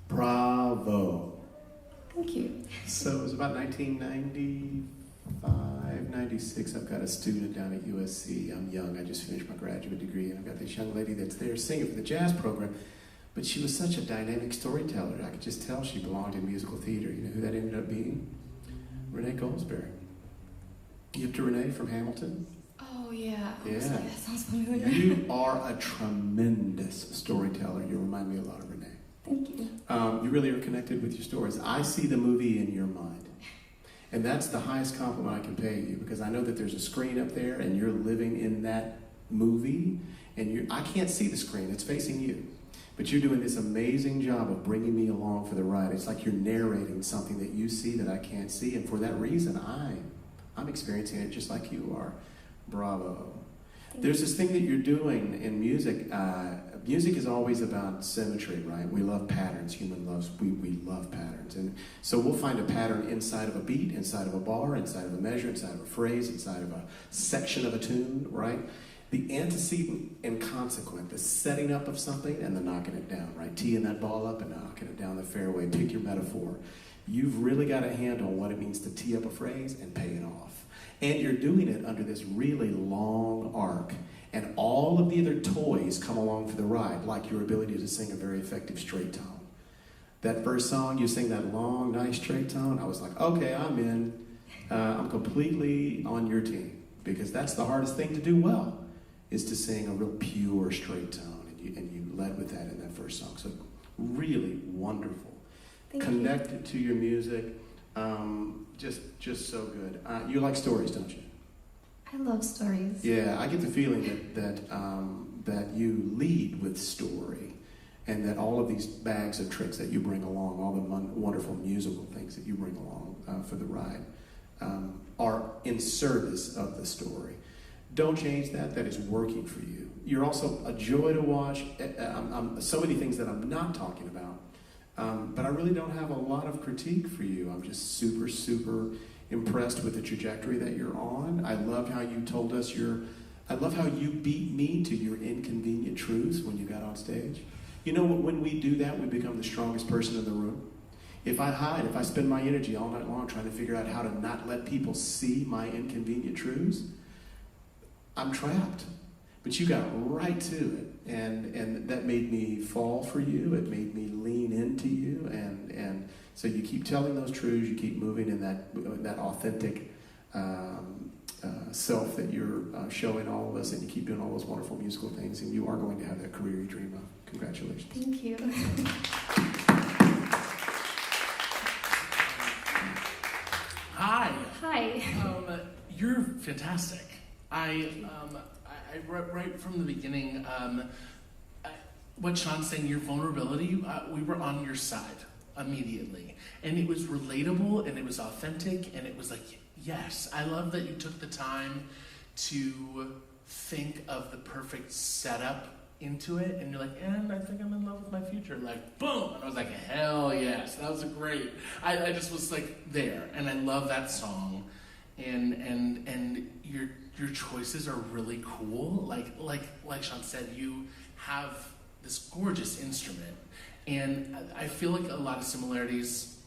Bravo. Thank you. So it was about 1995, 96. I've got a student down at USC. I'm young. I just finished my graduate degree, and I've got this young lady that's there singing for the jazz program. But she was such a dynamic storyteller. I could just tell she belonged in musical theater. You know who that ended up being? Renee Goldsberry. You up to Renee from Hamilton? Oh yeah. I Yeah. was like, that sounds familiar. You are a tremendous storyteller. You remind me a lot of Renee. Thank you. You really are connected with your stories. I see the movie in your mind. And that's the highest compliment I can pay you, because I know that there's a screen up there and you're living in that movie, and I can't see the screen, it's facing you. But you're doing this amazing job of bringing me along for the ride. It's like you're narrating something that you see that I can't see, and for that reason, I'm experiencing it just like you are. Bravo. There's this thing that you're doing in music. Music is always about symmetry, right? We love patterns. We love patterns. And so we'll find a pattern inside of a beat, inside of a bar, inside of a measure, inside of a phrase, inside of a section of a tune, right? The antecedent and consequent, the setting up of something and the knocking it down, right? Teeing that ball up and knocking it down the fairway. Pick your metaphor. You've really got a handle on what it means to tee up a phrase and pay it off. And you're doing it under this really long arc. And all of the other toys come along for the ride, like your ability to sing a very effective straight tone. That first song, you sing that long, nice straight tone, I was like, okay, I'm in. I'm completely on your team. Because that's the hardest thing to do well, is to sing a real pure straight tone. And you led with that in that first song. So really wonderful. Connected to your music. Just so good. You like stories, don't you? I love stories. Yeah, I get the feeling that you lead with story, and that all of these bags of tricks that you bring along, all the wonderful musical things that you bring along for the ride, are in service of the story. Don't change that. That is working for you. You're also a joy to watch. So many things that I'm not talking about, but I really don't have a lot of critique for you. I'm just super, super impressed with the trajectory that you're on. I love how you told us I love how you beat me to your inconvenient truths when you got on stage. You know, when we do that, we become the strongest person in the room. If I hide, if I spend my energy all night long trying to figure out how to not let people see my inconvenient truths, I'm trapped. But you got right to it, and that made me fall for you. It made me lean into you, and so you keep telling those truths. You keep moving in that authentic self that you're showing all of us, and you keep doing all those wonderful musical things, and you are going to have that career you dream of. Congratulations. Thank you. Hi. Hi. You're fantastic. I right from the beginning, what Sean's saying, your vulnerability, we were on your side immediately. And it was relatable, and it was authentic, and it was like, yes, I love that you took the time to think of the perfect setup into it, and you're like, and I think I'm in love with my future, like, boom, and I was like, hell yes, that was great. I just was like there, and I love that song, and your choices are really cool. Like Sean said, you have this gorgeous instrument, and I feel like a lot of similarities.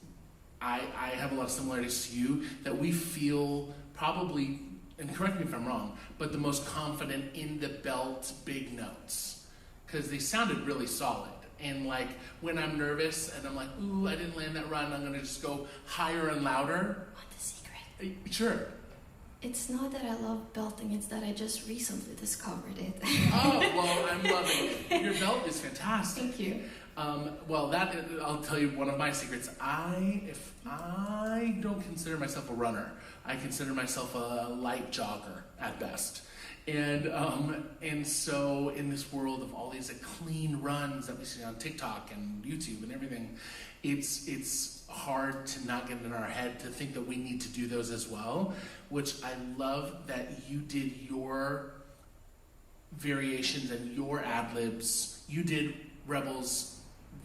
I have a lot of similarities to you, that we feel probably, and correct me if I'm wrong, but the most confident in the belt big notes, because they sounded really solid. And like when I'm nervous and I'm like, ooh, I didn't land that run, I'm gonna just go higher and louder. Want the secret? Sure. It's not that I love belting, it's that I just recently discovered it. Oh, well, I'm loving it. Your belt is fantastic. Thank you. Well, I'll tell you one of my secrets. If I don't consider myself a runner, I consider myself a light jogger at best. And so in this world of all these clean runs that we see on TikTok and YouTube and everything, it's hard to not get in our head to think that we need to do those as well, which I love that you did your variations and your ad-libs. You did Rebel's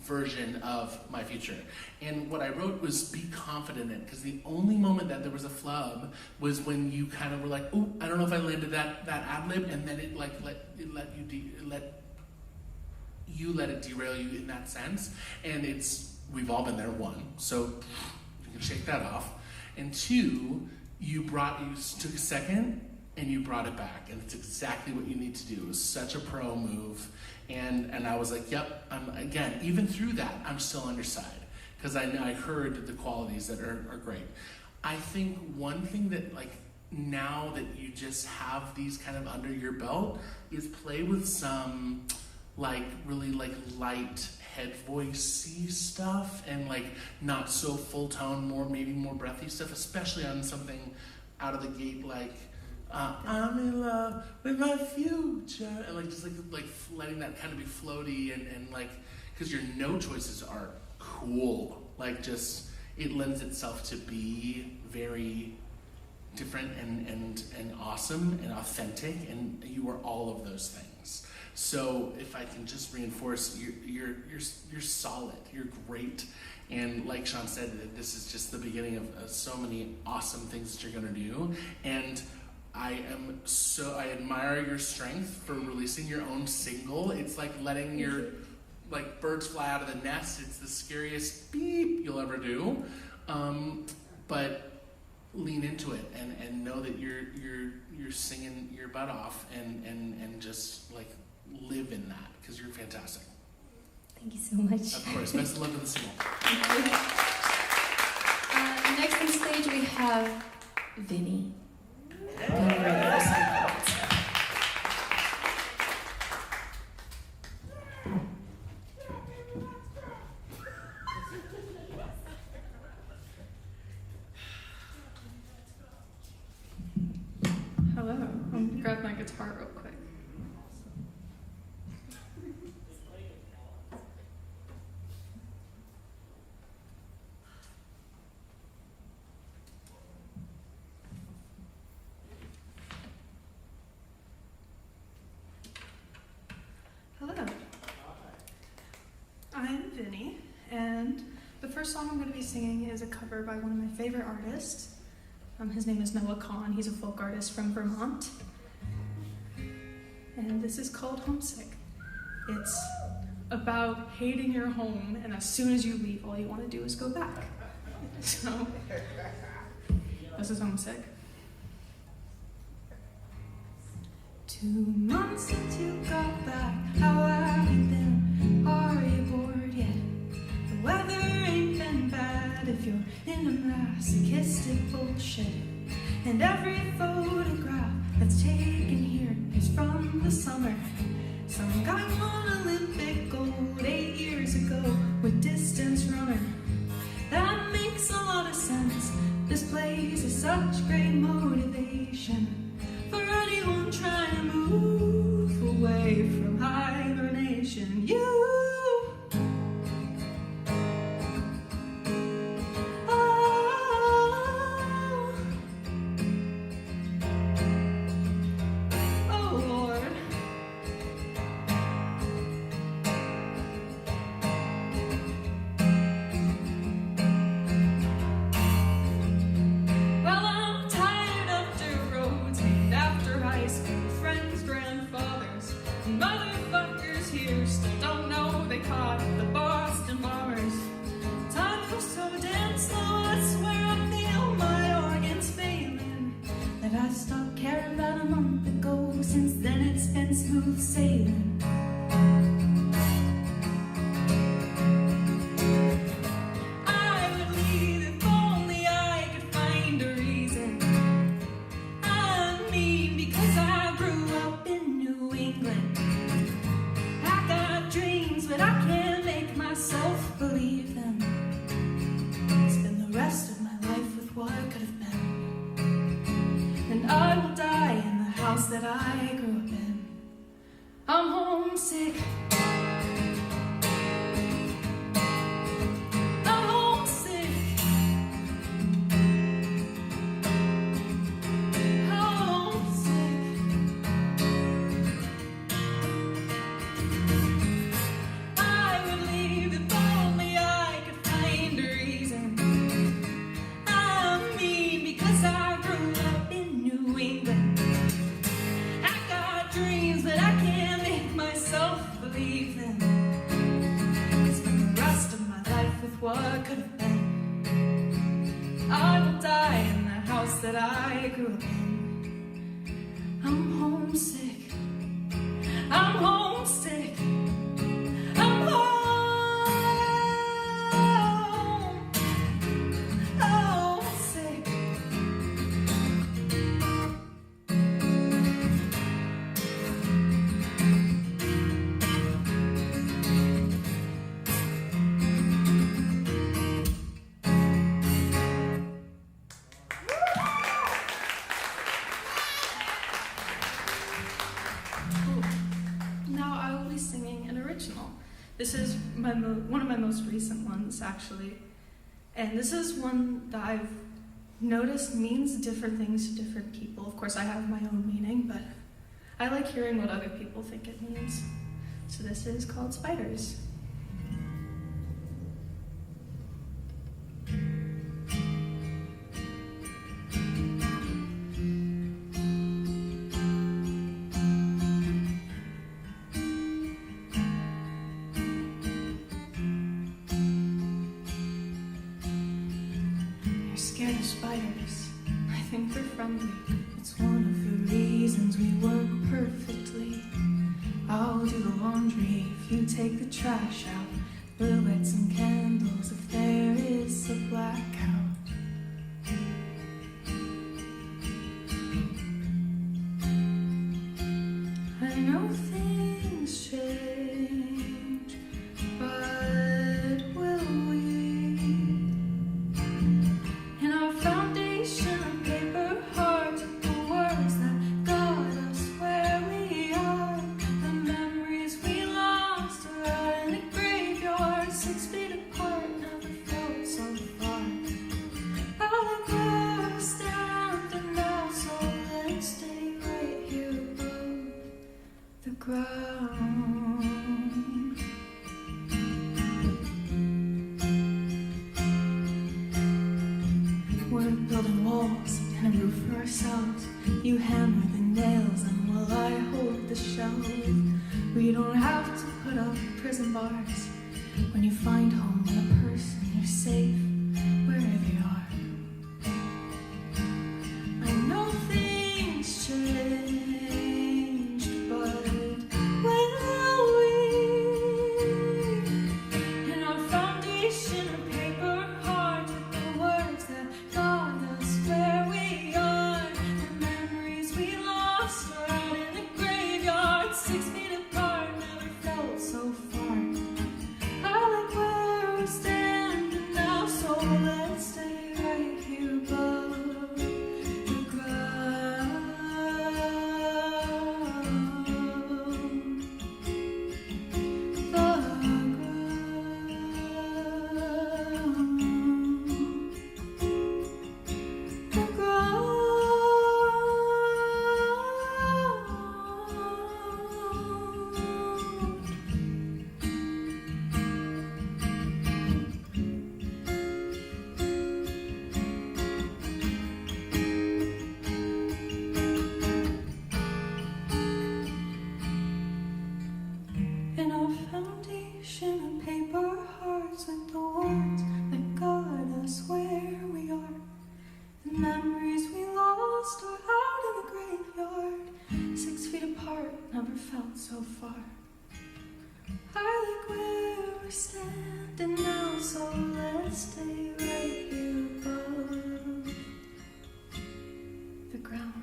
version of My Future. And what I wrote was be confident in it, because the only moment that there was a flub was when you kind of were like, oh, I don't know if I landed that ad-lib, and then it like let it derail you in that sense. And we've all been there, one, so you can shake that off. And two, you took a second and you brought it back, and it's exactly what you need to do. It was such a pro move, and I was like, yep, again, even through that, I'm still on your side, because I heard the qualities that are great. I think one thing that, like, now that you just have these kind of under your belt is play with some, like, really, like, light head voicey stuff and, like, not so full tone, maybe more breathy stuff, especially on something out of the gate like I'm in love with my future, and, like, just like letting that kind of be floaty and like, because your note choices are cool, like, just it lends itself to be very different and awesome and authentic, and you are all of those things. So if I can just reinforce, you're solid, you're great, and like Sean said, this is just the beginning of so many awesome things that you're gonna do. And I admire your strength for releasing your own single. It's like letting your, like, birds fly out of the nest. It's the scariest beep you'll ever do, but lean into it and know that you're singing your butt off and just, like, live in that, because you're fantastic. Thank you so much. Of course, best of luck with the single. Next on stage we have Vinny. Hello, I'm gonna grab my guitar real quick. Hello. I'm Vinny, and the first song I'm going to be singing is a cover by one of my favorite artists. His name is Noah Kahn. He's a folk artist from Vermont. And this is called Homesick. It's about hating your home, and as soon as you leave, all you want to do is go back. So, this is Homesick. 2 months since you got back, how have you been? Are you bored yet? The weather ain't been bad if you're into masochistic bullshit. And every photograph that's taken here is from the summer. Some guy won Olympic gold 8 years ago with distance runner. That makes a lot of sense. This place is such great motivation for anyone trying to move away from hibernation. Oh Lord. Well, I'm tired of dirt roads named after high school friends, grandfathers, and motherfuckers here still don't know they caught the Boston bombers. Time moves so damn slow, I swear I feel my organs failing. That I stopped caring about a month ago, since then it's been smooth sailing. I would leave if only I could find a reason. I mean, because I grew up in New England. I got dreams, but I can't make myself believe them. Spend the rest of my life with what could have been. And I will die in the house that I grew up in. I'm homesick. I'm homesick. Homesick. I would leave if only I could find a reason. I mean, because I grew up in New England. I got dreams, but I can't make myself believe them. Spend the rest of my life with what could have been. I will die in the house that I grew up in. I'm homesick. I'm homesick. I'm home. Homesick. This is one of my most recent ones, actually. And this is one that I've noticed means different things to different people. Of course, I have my own meaning, but I like hearing what other people think it means. So this is called Spiders. You're scared of spiders. I think they're friendly. It's one of the reasons we work perfectly. I'll do the laundry if you take the trash out. We'll light some candles if there is a blackout. I know things change, but will we? In our foundation of paper hearts, the words that got us where we are, the memories we lost are out in the graveyard, 6 feet apart, never felt so far. I like where we're standing now, so let's stay right here above the ground. We're building walls and a roof for ourselves. You hammer the nails and while I hold the shelf. We don't have to put up prison bars. When you find home with a person, you're safe wherever you are. I know things changed, but will we? In our foundation of paper hearts, with the words that got us where we are, the memories we lost are out in the graveyard, 6 feet apart, never felt so far. I like where we're standing now, so let's stay right here above the ground. The ground. In our foundation of paper hearts, with the words that got us where we are, the memories we lost are out in the graveyard, 6 feet apart, never felt so far. I like where we're standing now, so let's stay right here above the ground.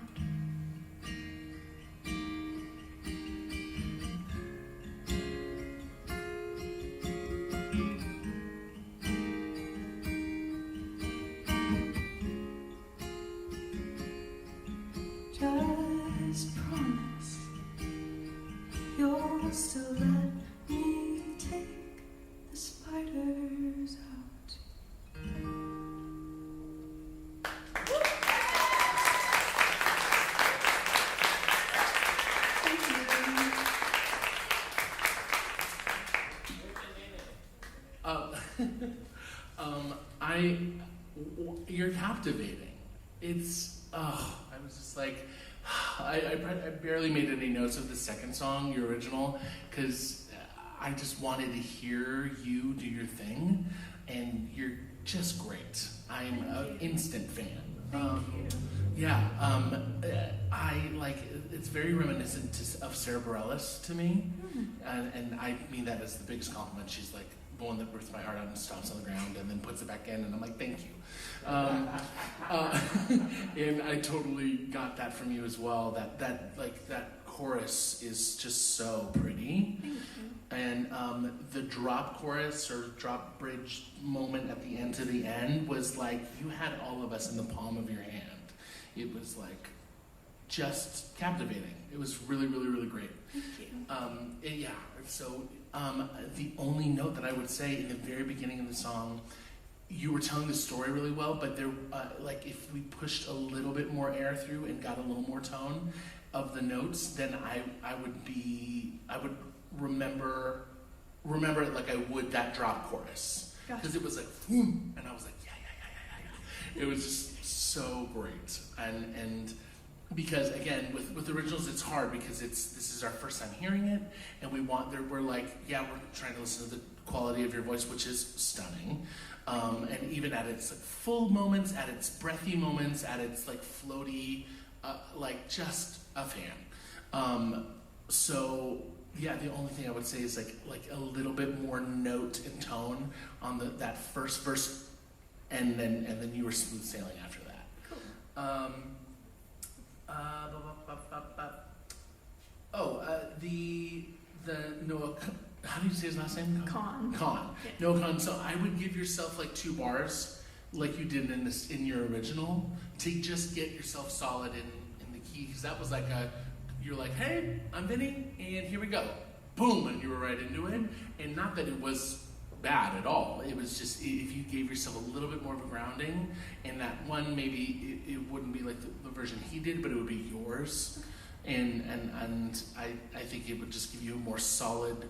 Just promise you'll still let me take the spiders out. Thank you. You're captivating. It's, I was just like, I barely made any notes of the second song, your original, because I just wanted to hear you do your thing, and you're just great. I'm an instant fan. Thank you. Yeah, I like, it's very reminiscent of Sarah Bareilles to me, and I mean that as the biggest compliment. She's like the one that rips my heart out and stomps on the ground and then puts it back in, and I'm like, thank you. And I totally got that from you as well. That chorus is just so pretty. Thank you. And the drop chorus or drop bridge moment at the end to the end was like you had all of us in the palm of your hand. It was like just captivating. It was really, really, really great. Thank you. Yeah. So The only note that I would say in the very beginning of the song, you were telling the story really well, but there, like if we pushed a little bit more air through and got a little more tone of the notes, then I would remember it like I would that drop chorus. Because it was like, boom, and I was like, yeah. It was just so great. And because again, with originals, it's hard because this is our first time hearing it, and we're like, yeah, we're trying to listen to the quality of your voice, which is stunning. And even at its like full moments, at its breathy moments, at its like floaty, like just a fan. So yeah, the only thing I would say is like a little bit more note and tone on that first verse, and then you were smooth sailing after that. Cool. The Noah. How do you say his last name? Con. Yeah. Noah Con. So I would give yourself like 2 bars, like you did in your original, to just get yourself solid in the key, because that was like you're like, hey, I'm Vinny, and here we go, boom, and you were right into it. And not that it was bad at all. It was just if you gave yourself a little bit more of a grounding, and that one maybe it wouldn't be like the version he did, but it would be yours. And I think it would just give you a more solid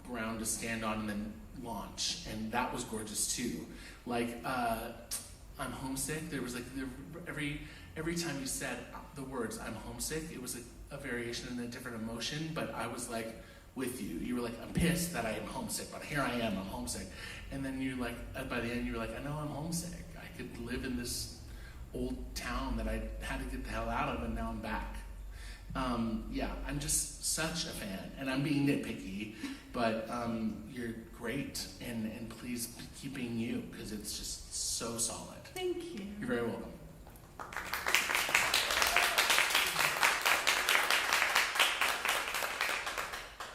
ground to stand on and then launch. And that was gorgeous too. Like I'm homesick. There was like every time you said the words "I'm homesick," it was a variation and a different emotion. But I was like with you. You were like, I'm pissed that I am homesick, but here I am. I'm homesick. And then you like by the end you were like, I know I'm homesick. I could live in this old town that I had to get the hell out of, and now I'm back. Yeah, I'm just such a fan, and I'm being nitpicky, but you're great, and please keep being you, because it's just so solid. Thank you. You're very welcome.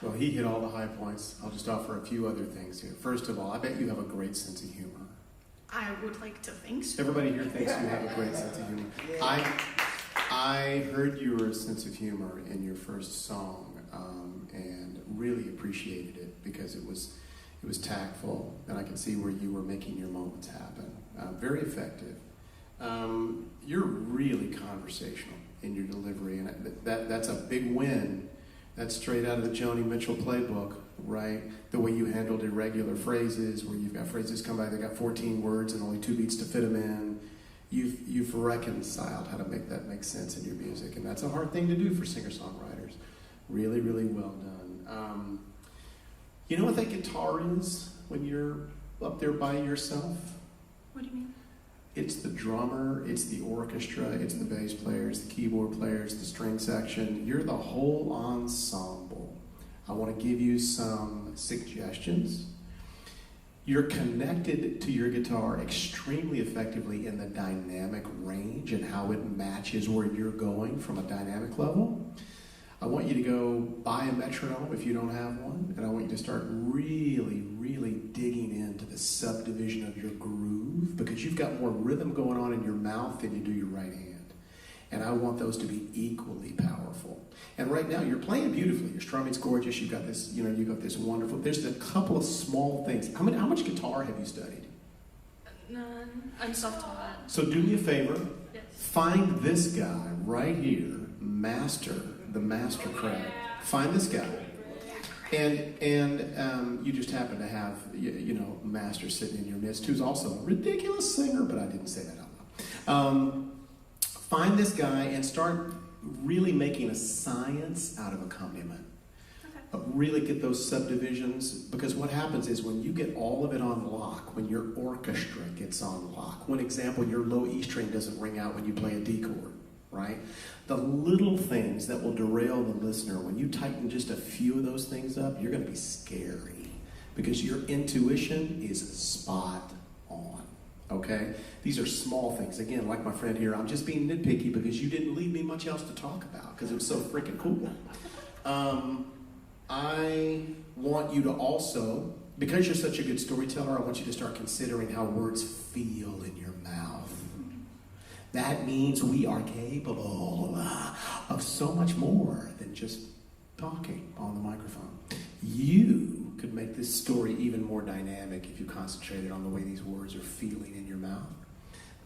Well, he hit all the high points. I'll just offer a few other things here. First of all, I bet you have a great sense of humor. I would like to think so. Everybody here thinks you have a great sense of humor. I heard your sense of humor in your first song, and really appreciated it because it was tactful, and I can see where you were making your moments happen. Very effective. You're really conversational in your delivery, and that's a big win. That's straight out of the Joni Mitchell playbook, right? The way you handled irregular phrases, where you've got phrases come by that got 14 words and only 2 beats to fit them in. You've reconciled how to make that make sense in your music, and that's a hard thing to do for singer-songwriters. Really, really well done. You know what that guitar is when you're up there by yourself? What do you mean? It's the drummer, it's the orchestra, it's the bass players, the keyboard players, the string section. You're the whole ensemble. I want to give you some suggestions. You're connected to your guitar extremely effectively in the dynamic range and how it matches where you're going from a dynamic level. I want you to go buy a metronome if you don't have one, and I want you to start really, really digging into the subdivision of your groove, because you've got more rhythm going on in your mouth than you do your right hand. And I want those to be equally powerful. And right now, you're playing beautifully. Your strumming's gorgeous. You've got this, you've got this wonderful. There's a couple of small things. How much guitar have you studied? None. I'm self-taught. So do me a favor. Yes. Find this guy right here, the master craft. Find this guy. And you just happen to have, Master sitting in your midst, who's also a ridiculous singer, but I didn't say that out loud. Find this guy and start really making a science out of accompaniment. Okay. Really get those subdivisions, because what happens is when you get all of it on lock, when your orchestra gets on lock, one example, your low E string doesn't ring out when you play a D chord, right? The little things that will derail the listener, when you tighten just a few of those things up, you're going to be scary, because your intuition is spot on. Okay? These are small things. Again, like my friend here, I'm just being nitpicky because you didn't leave me much else to talk about because it was so freaking cool. I want you to also, because you're such a good storyteller, I want you to start considering how words feel in your mouth. That means we are capable of so much more than just talking on the microphone. You could make this story even more dynamic if you concentrated on the way these words are feeling in your mouth.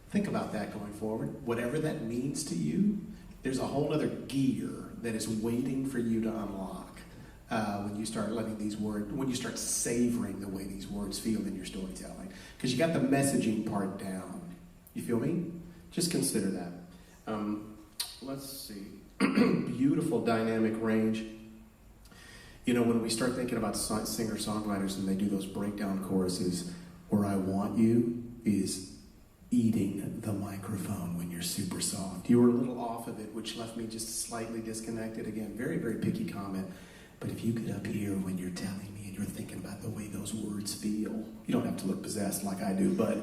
Think about that going forward. Whatever that means to you, there's a whole other gear that is waiting for you to unlock when you start letting these words, when you start savoring the way these words feel in your storytelling. Because you got the messaging part down. You feel me? Just consider that. Let's see. Beautiful dynamic range. You know, when we start thinking about singer-songwriters and they do those breakdown choruses, where I want you is eating the microphone when you're super soft. You were a little off of it, which left me just slightly disconnected. Again, very, very picky comment. But if you get up here when you're telling me and you're thinking about the way those words feel, you don't have to look possessed like I do, but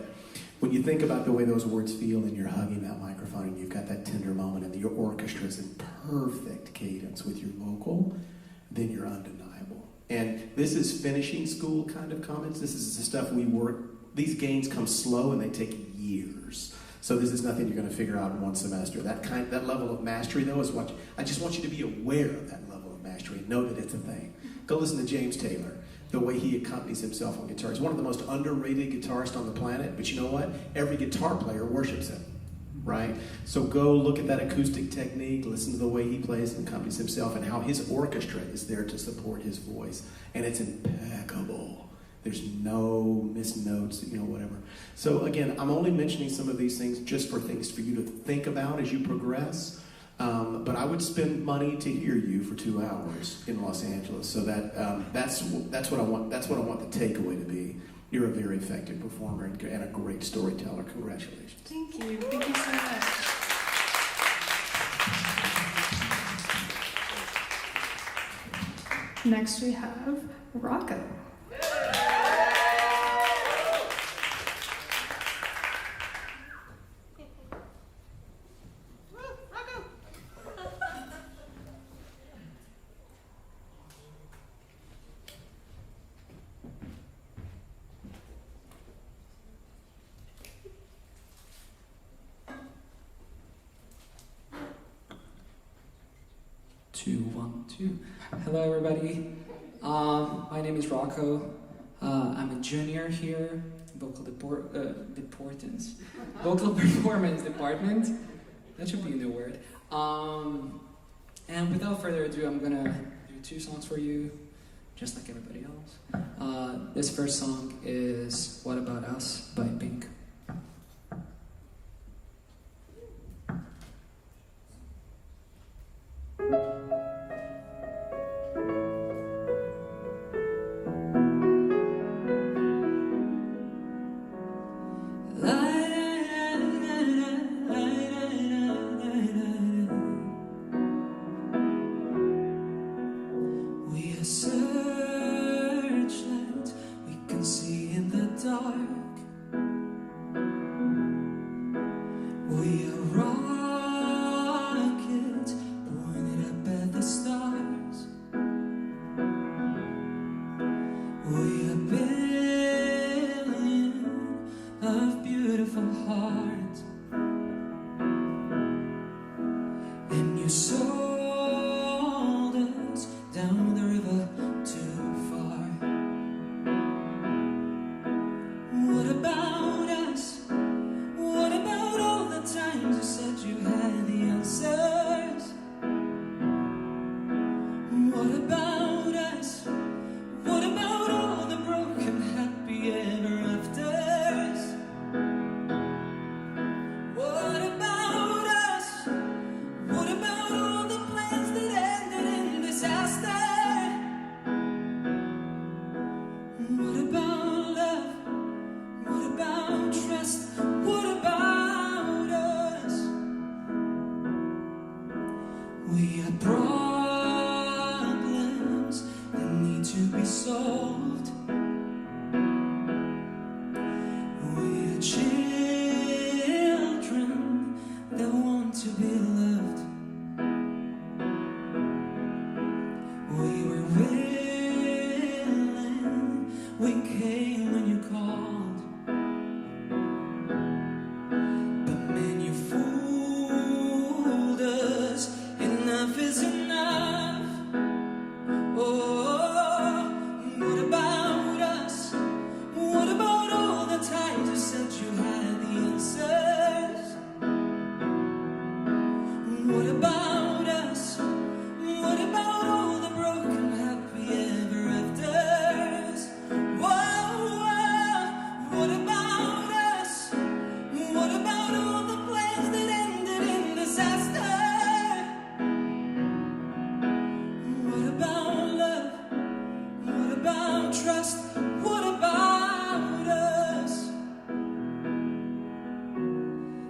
when you think about the way those words feel and you're hugging that microphone and you've got that tender moment and your orchestra is in perfect cadence with your vocal, then you're undeniable. And this is finishing school kind of comments. This is the stuff we work. These gains come slow and they take years. So this is nothing you're going to figure out in one semester. That level of mastery, though, is what I just want you to be aware of that level of mastery and know that it's a thing. Go listen to James Taylor. The way he accompanies himself on guitar. He's one of the most underrated guitarists on the planet, but you know what? Every guitar player worships him, right? So go look at that acoustic technique, listen to the way he plays and accompanies himself and how his orchestra is there to support his voice. And it's impeccable. There's no missed notes, whatever. So again, I'm only mentioning some of these things just for things for you to think about as you progress. But I would spend money to hear you for 2 hours in Los Angeles. So that's what I want. That's what I want the takeaway to be. You're a very effective performer and a great storyteller. Congratulations. Thank you. Thank you so much. Next we have Rocco. Two, 1, 2. Hello, everybody. My name is Rocco. I'm a junior here, vocal performance department. That should be a new word. And without further ado, I'm gonna do 2 songs for you, just like everybody else. This first song is "What About Us" by Pink.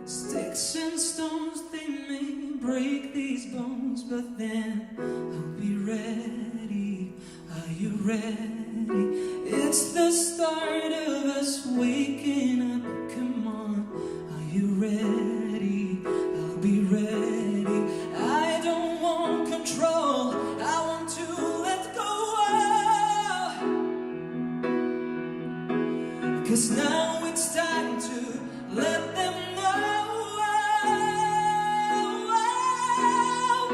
Sticks and stones, they may break these bones, but then I'll be ready. Are you ready? It's the start of us waking up. Come on, are you ready? I'll be ready. I don't want control, I want to let go. 'Cause now it's time to let them know.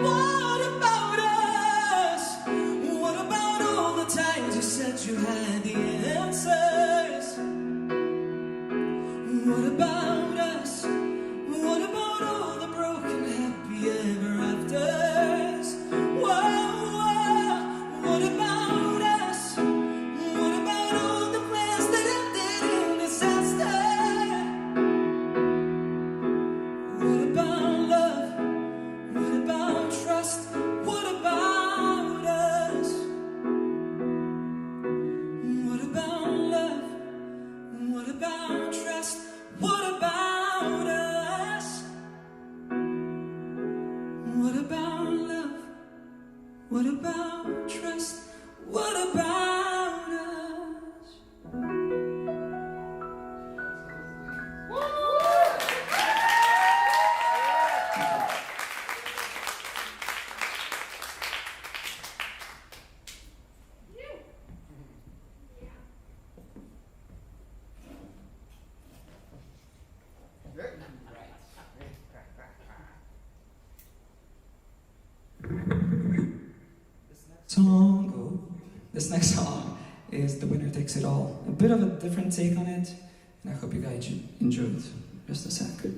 What about us? What about all the times you said you had the answers? What about us? What about all the broken happy ever afters? What about us? What about all the plans that ended in disaster? What about love? What about trust? What about us? What about love? What about trust? What about us? What about love? What about trust? What about us? This next song is The Winner Takes It All. A bit of a different take on it, and I hope you guys enjoy it. Just a sec.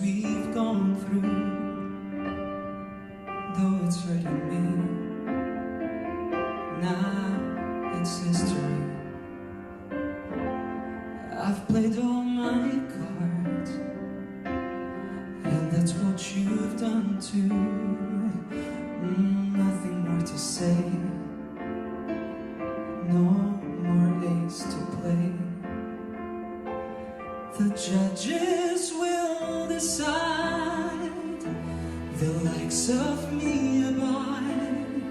We've gone through, though it's hurting me. Now it's history. I've played all my cards, and that's what you've done too. Nothing more to say, no more ace to play. The judges will decide, the likes of me abide,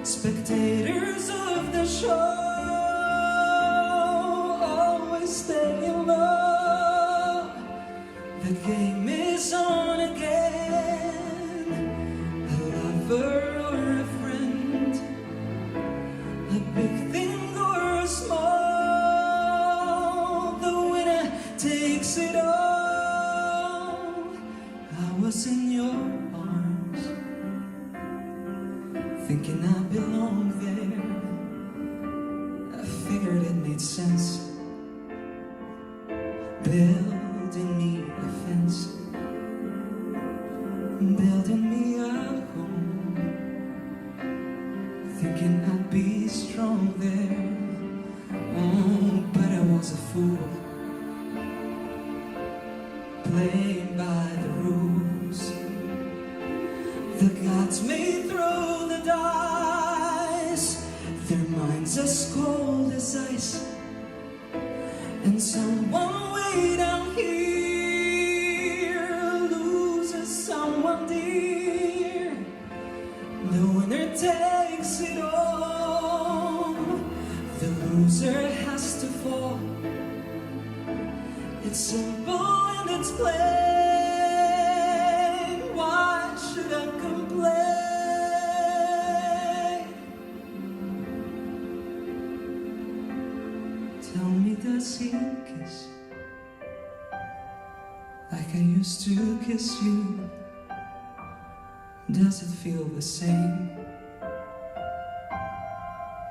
spectators of the show always stay low. The game is on again, a lover or a friend, a big thing or a small, takes it all. I was in your arms, thinking I belonged there. I figured it made sense, building me a fence, building me a home, thinking I'd be strong there. Oh, but I was a fool, playing by the rules. The gods may throw the dice, their minds as cold as ice, and someone way down here loses someone dear. The winner takes it all, the loser has to fall. It's simple, it's plain. Why should I complain? Tell me, does he kiss like I used to kiss you? Does it feel the same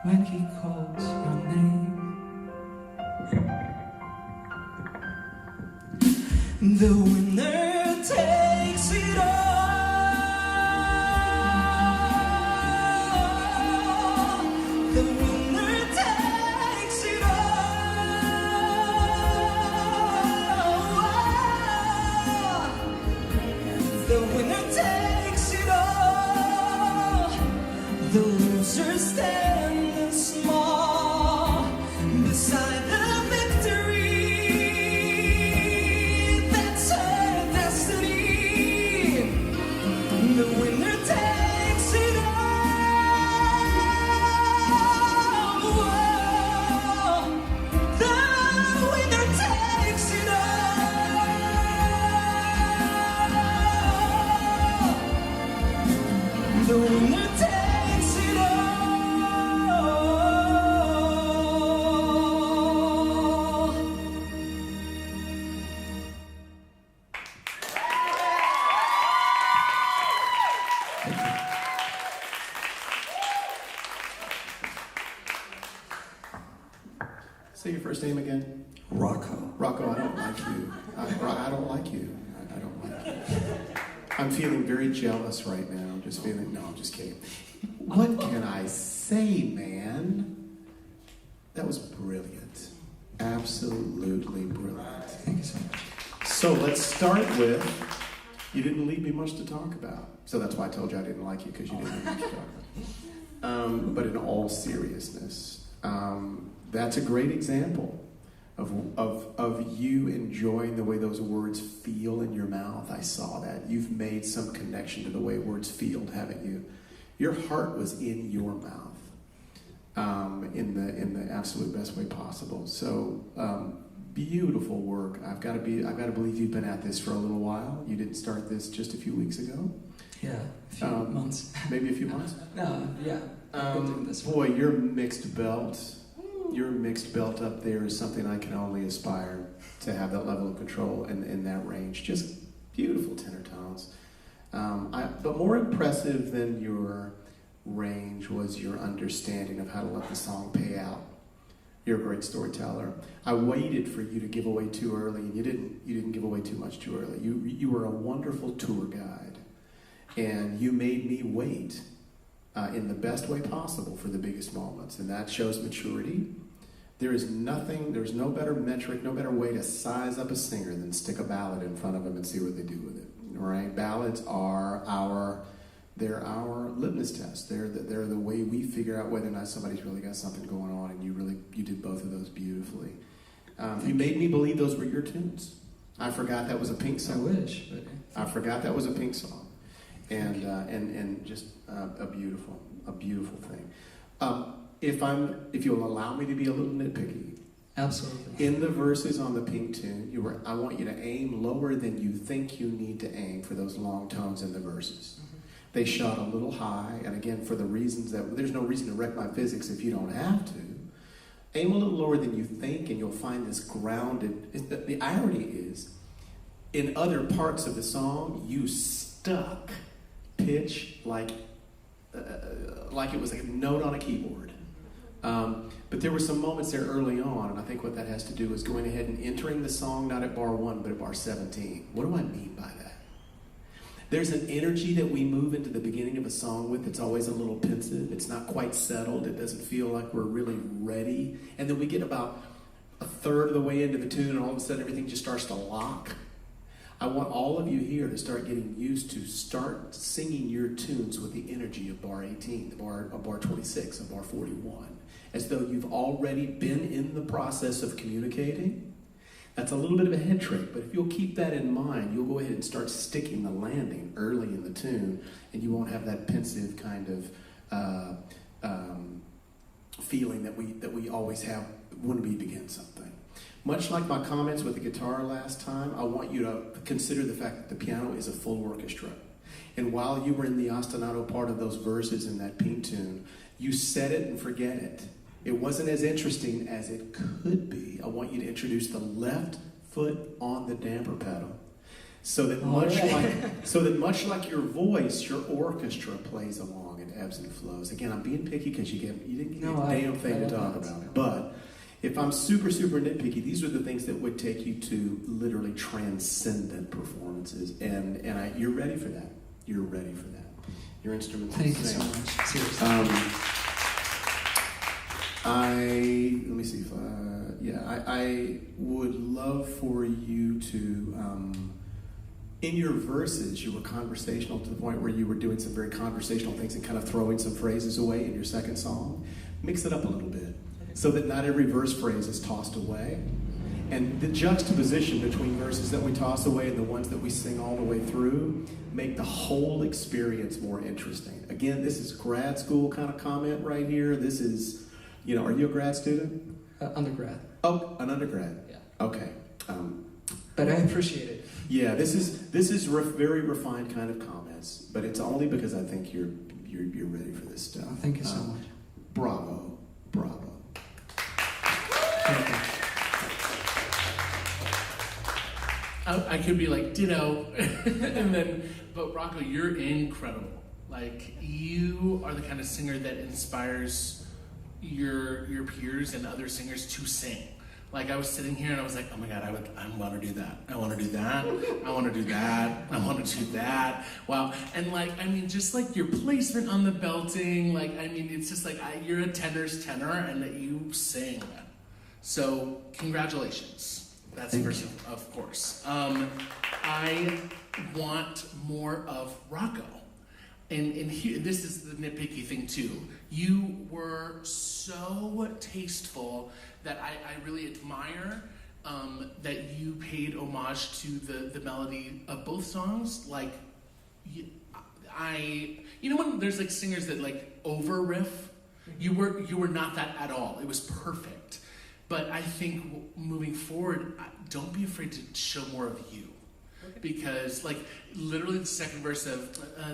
when he calls your name? The winner takes it all. The winner takes it all. The winner takes it all. The loser standing small beside the victory. That's her destiny. The winner takes it all. The winner takes it all. The winner takes it all. Say your first name again. Rocco. Rocco, I don't like you. I don't like you. I don't like you. I'm feeling very jealous right now. I'm just feeling, no, I'm just kidding. What can I say, man? That was brilliant. Absolutely brilliant. Thank you so much. So let's start with, you didn't leave me much to talk about. So that's why I told you I didn't like you, because you didn't have much to talk about. But in all seriousness, that's a great example of you enjoying the way those words feel in your mouth. I saw that. You've made some connection to the way words feel, haven't you? Your heart was in your mouth, in the absolute best way possible. So beautiful work. I've got to believe you've been at this for a little while. You didn't start this just a few weeks ago. Yeah, a few months. Maybe a few months. No, yeah. I've been doing this for- Boy, your mixed belt up there is something I can only aspire to have, that level of control in that range. Just beautiful tenor tones. But more impressive than your range was your understanding of how to let the song pay out. You're a great storyteller. I waited for you to give away too early, and you didn't give away too much too early. You were a wonderful tour guide, and you made me wait in the best way possible for the biggest moments, and that shows maturity. There's no better metric, no better way to size up a singer than stick a ballad in front of them and see what they do with it. Right? Ballads are our litmus test. They're the way we figure out whether or not somebody's really got something going on, and you did both of those beautifully. You made me believe those were your tunes. I forgot that was a Pink song. I wish, but I forgot that was a Pink song. And just a beautiful thing. If you'll allow me to be a little nitpicky, absolutely. in the verses on the Pink tune, I want you to aim lower than you think you need to aim for those long tones in the verses. They shot a little high, and again, for the reasons that there's no reason to wreck my physics if you don't have to. Aim a little lower than you think, and you'll find this grounded. The irony is, in other parts of the song, you stuck pitch like it was a note on a keyboard. But there were some moments there early on, and I think what that has to do is going ahead and entering the song not at bar 1 but at bar 17. What do I mean by that? There's an energy that we move into the beginning of a song with that's always a little pensive. It's not quite settled. It doesn't feel like we're really ready. And then we get about a third of the way into the tune, and all of a sudden everything just starts to lock. I want all of you here to start getting used to start singing your tunes with the energy of bar 18, of bar 26, of bar 41, as though you've already been in the process of communicating. That's a little bit of a head trick, but if you'll keep that in mind, you'll go ahead and start sticking the landing early in the tune, and you won't have that pensive kind of feeling that we always have when we begin something. Much like my comments with the guitar last time, I want you to consider the fact that the piano is a full orchestra. And while you were in the ostinato part of those verses in that Pink tune, you set it and forget it. It wasn't as interesting as it could be. I want you to introduce the left foot on the damper pedal, so that much like your voice, your orchestra plays along and ebbs and flows. Again, I'm being picky because you didn't get a damn thing to talk about. But If I'm super, super nitpicky, these are the things that would take you to literally transcendent performances. And you're ready for that. You're ready for that. Your instruments Thank you so much. Seriously. Let me see if, I would love for you to, in your verses, you were conversational to the point where you were doing some very conversational things and kind of throwing some phrases away in your second song. Mix it up a little bit so that not every verse phrase is tossed away. And the juxtaposition between verses that we toss away and the ones that we sing all the way through make the whole experience more interesting. Again, this is grad school kind of comment right here. This is, are you a grad student? Undergrad. Oh, an undergrad. Yeah. Okay. But I appreciate it. Yeah, this is very refined kind of comments, but it's only because I think you're ready for this stuff. Thank you so much. Bravo. Thank you. I could be like ditto, but Rocco, you're incredible. Like, you are the kind of singer that inspires your peers and other singers to sing. Like, I was sitting here and I was like, oh my God, I want to do that. I want to do that. I want to do that. I want to do that. Wow. And just like your placement on the belting, it's just like you're a tenor's tenor and that you sing. So congratulations. That's first of course. I want more of Rocco. And here, this is the nitpicky thing too. You were so tasteful that I really admire that you paid homage to the melody of both songs. Like, when there's like singers that like over riff, you were not that at all. It was perfect. But I think moving forward, don't be afraid to show more of you. Because, like, literally the second verse of I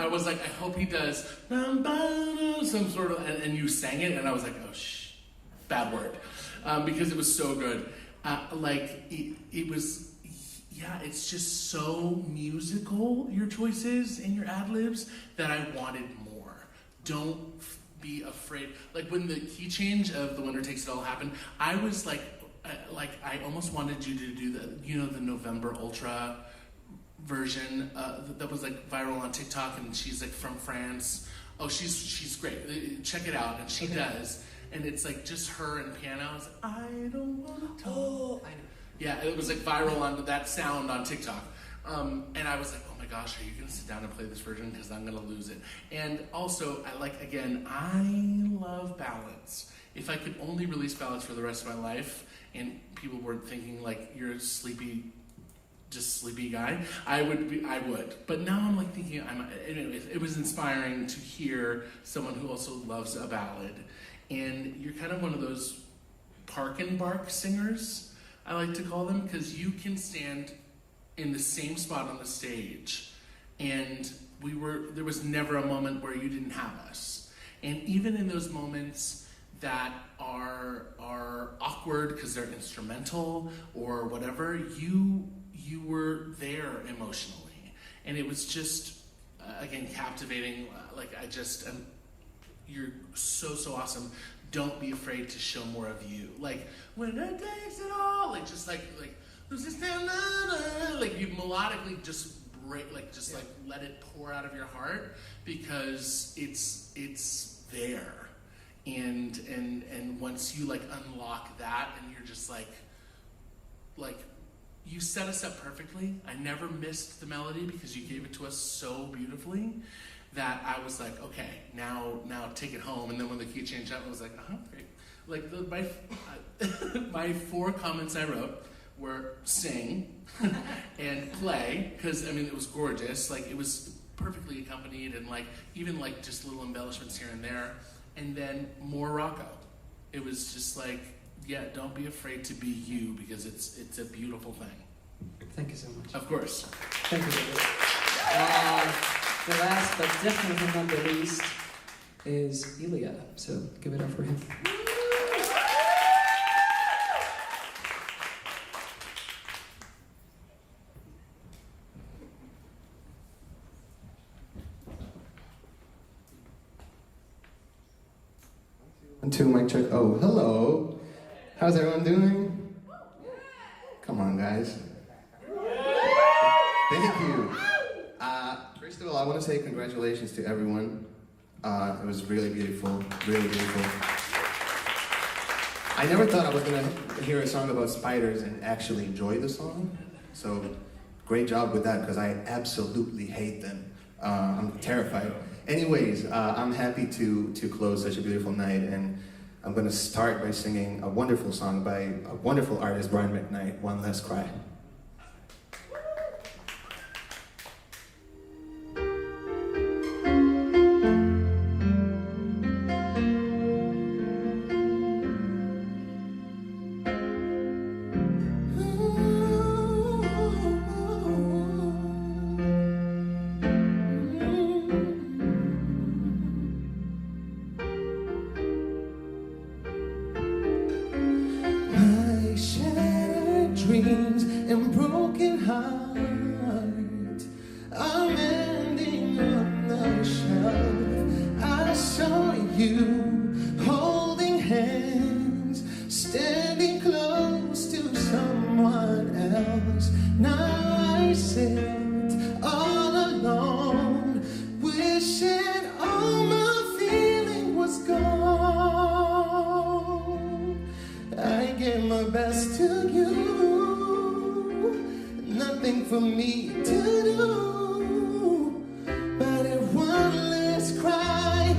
was like, I hope he does some sort of, and you sang it, and I was like, oh, bad word. Because it was so good. It was, it's just so musical, your choices and your ad-libs, that I wanted more. Don't be afraid. Like, when the key change of The Winner Takes It All happened, I was like, I almost wanted you to do the November Ultra version that was like viral on TikTok, and she's like from France. Oh, she's great. Check it out, and she does. And it's like just her and piano. It's like, I don't want to talk. Oh, I know. Yeah, it was like viral on that sound on TikTok. And I was like, oh my gosh, are you going to sit down and play this version? Because I'm going to lose it. And also, I love ballads. If I could only release ballads for the rest of my life, and people weren't thinking like you're a sleepy guy, I would. But now I'm like thinking, anyways, it was inspiring to hear someone who also loves a ballad. And you're kind of one of those park and bark singers, I like to call them, because you can stand in the same spot on the stage, and there was never a moment where you didn't have us. And even in those moments that are awkward because they're instrumental or whatever, you were there emotionally, and it was just again captivating. You're so awesome. Don't be afraid to show more of you. Like, when it takes it all, like you melodically just break, like let it pour out of your heart, because it's there. And once you like unlock that, and you're just like you set us up perfectly. I never missed the melody because you gave it to us so beautifully that I was like, okay, now take it home. And then when the key changed up, I was like, great. Like my 4 comments I wrote were sing and play, because it was gorgeous. Like, it was perfectly accompanied, and like even like just little embellishments here and there. And then more Rocco. It was just like, don't be afraid to be you, because it's a beautiful thing. Thank you so much. Of course. Thank you. The last but definitely not the least is Ilya. So give it up for him. 2, mic check. Oh, hello. How's everyone doing? Come on, guys. Thank you. First of all, I want to say congratulations to everyone. It was really beautiful, really beautiful. I never thought I was going to hear a song about spiders and actually enjoy the song. So, great job with that, because I absolutely hate them. I'm terrified. Anyways, I'm happy to close such a beautiful night, and I'm going to start by singing a wonderful song by a wonderful artist, Brian McKnight, One Last Cry. Dreams and broken heart are mending on the shelf. I saw you holding hands, standing close to someone else. Now I sit all alone, wishing all my feeling was gone. I gave my best to you, nothing for me to do, but if one last cry,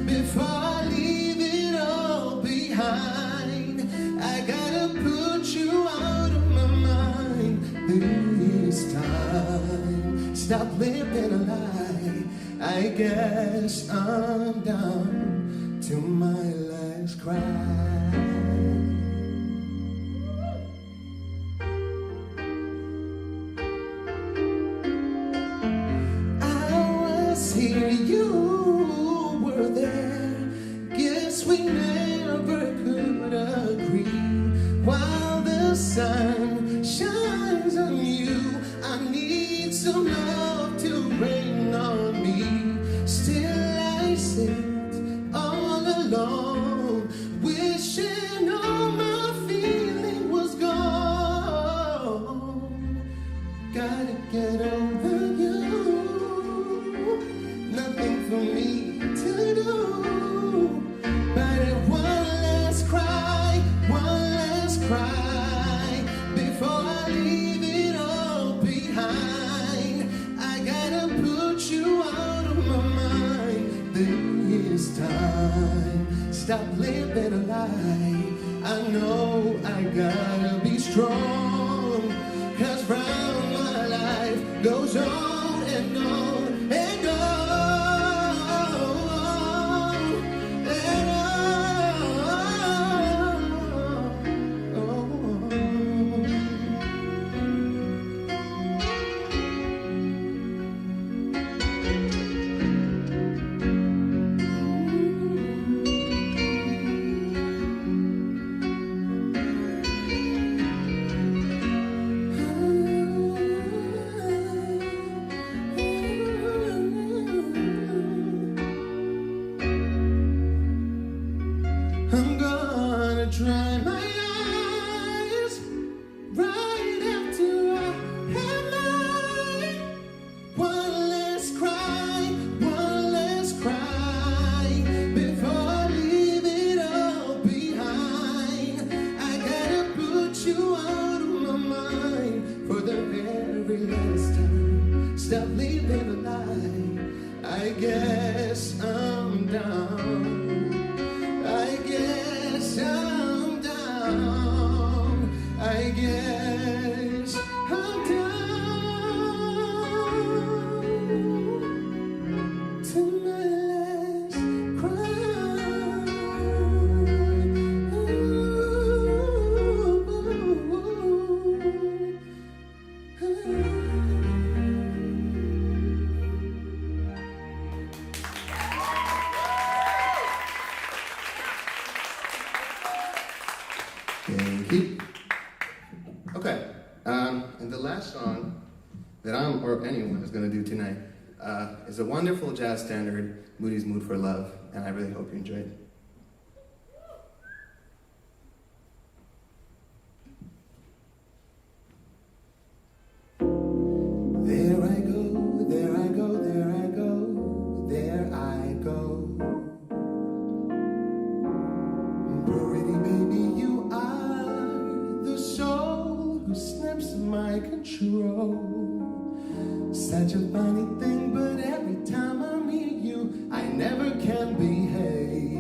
before I leave it all behind. I gotta put you out of my mind this time. Stop living a lie. I guess I'm down to my last cry. Here you were there. Guess we never could agree. While the sun shines on you, I need some love to rain on me. Still I sit all alone, wishing all my feeling was gone. Gotta get over you, nothing for me to do, but if one last cry, before I leave it all behind. I gotta put you out of my mind this time. Stop living a lie. I know I gotta be strong, 'cause round my life goes on and on and on. I'm gonna dry my eyes right after I have mine. One last cry, before I leave it all behind. I gotta put you out of my mind for the very last time. Stop living a lie. I guess I'm down. I guess I'm down. I guess I'm down to my last Thank you. Okay, and the last song that or anyone is going to do tonight is a wonderful jazz standard, Moody's Mood for Love. and I really hope you enjoy it. There I go, there I go, there I go, there I go. Pretty baby, you are the soul who slips my control. Such a funny thing, but every time I'm near you, I never can behave.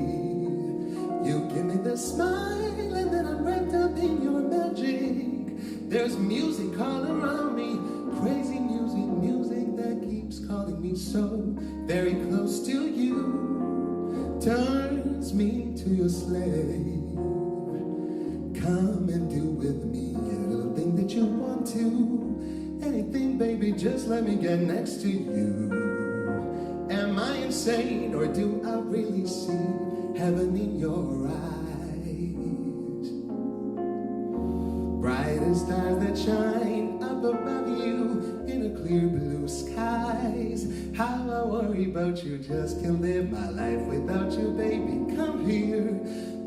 You give me the smile, and then I'm wrapped up in your magic. There's music all around me, crazy music, music that keeps calling me so very close to you. Turns me to your slave. Come and do with me any little thing that you want to. Anything, baby, just let me get next to you. Am I insane, or do I really see heaven in your eyes? Bright as stars that shine up above you in a clear blue skies. How I worry about you, just can't live my life without you, baby. Come here,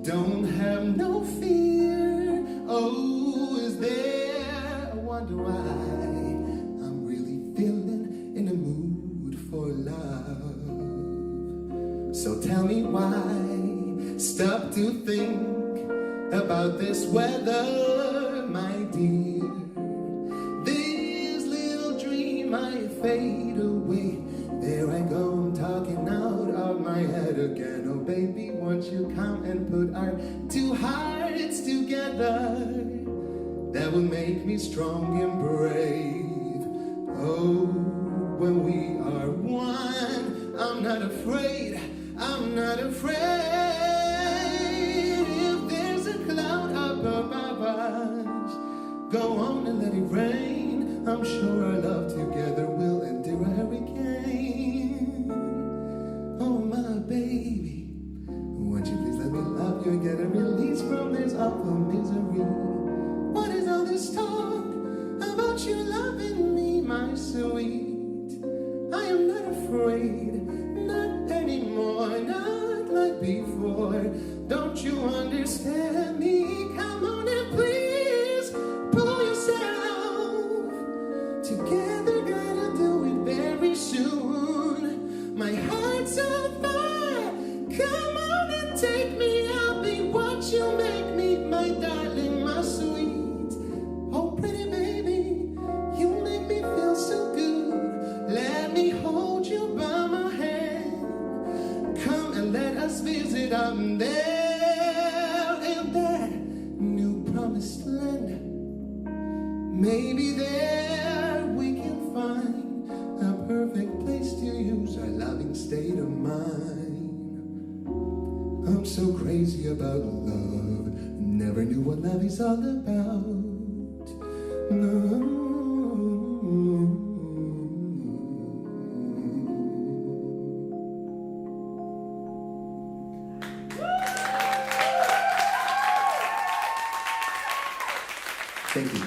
don't have no fear. Oh, is there? I wonder why I'm really feeling in the mood for love. So tell me why, stop to think about this weather, my dear. This little dream might fade away. There I go, I'm talking out of my head again. Oh baby, won't you come and put our two hearts together? That will make me strong and brave. Oh, when we are one, I'm not afraid, I'm not afraid. If there's a cloud up above us, go on and let it rain. I'm sure our love together will endure a hurricane. Oh my baby, won't you please let me love you and get a release from this awful misery? What is all this talk about you loving me, my sweet? I am not afraid, not anymore, not like before. Don't you understand me? Come on and please pull yourself together, gotta do it very soon. My heart's on fire, come on and take me. I'll be what you make me, my darling, my sweet. Oh pretty baby, you make me feel so good. Let me hold you by my hand. Come and let us visit out there in that new promised land. Maybe there we can find a perfect place to use our loving state of mind. I'm so crazy about love, never knew what love is all about. No. Thank you.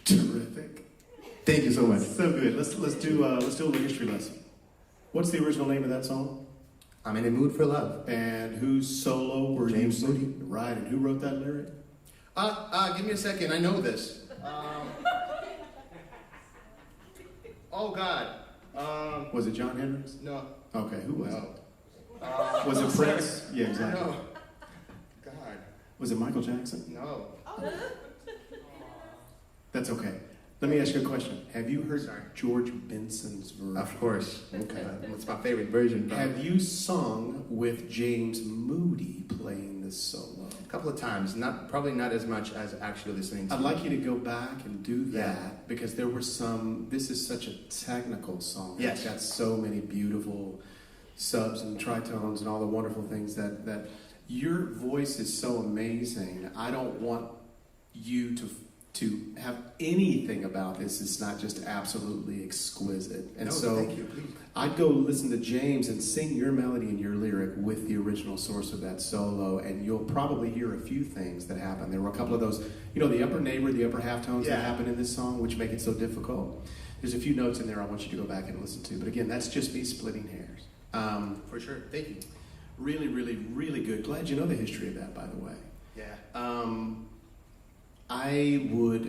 Terrific. Thank you so much. So good. Let's do a little history lesson. What's the original name of that song? I'm in a mood for love. And whose solo were James you Moody. singing? Right, and who wrote that lyric? Give me a second. I know this. Oh God. Was it John Hendricks? No. Okay, who was No. it? Was it Prince? Yeah, exactly. No. God. Was it Michael Jackson? No. That's okay. Let me ask you a question. Have you heard George Benson's version? Of course. Okay. It's my favorite version. Have you sung with James Moody playing this solo? A couple of times. Probably not as much as actually listening to I'd like you to go back and do that Yeah. because there were some. This is such a technical song. Yes. It's got so many beautiful subs and tritones and all the wonderful things that your voice is so amazing. I don't want you to to have anything about this is not just absolutely exquisite. And so thank you, please. I'd go listen to James and sing your melody and your lyric with the original source of that solo, and you'll probably hear a few things that happen. There were a couple of those, the upper neighbor, the upper half tones that happen in this song, which make it so difficult. There's a few notes in there I want you to go back and listen to. But again, that's just me splitting hairs. For sure. Thank you. Really, really, really good. Glad you know the history of that, by the way. Yeah. I would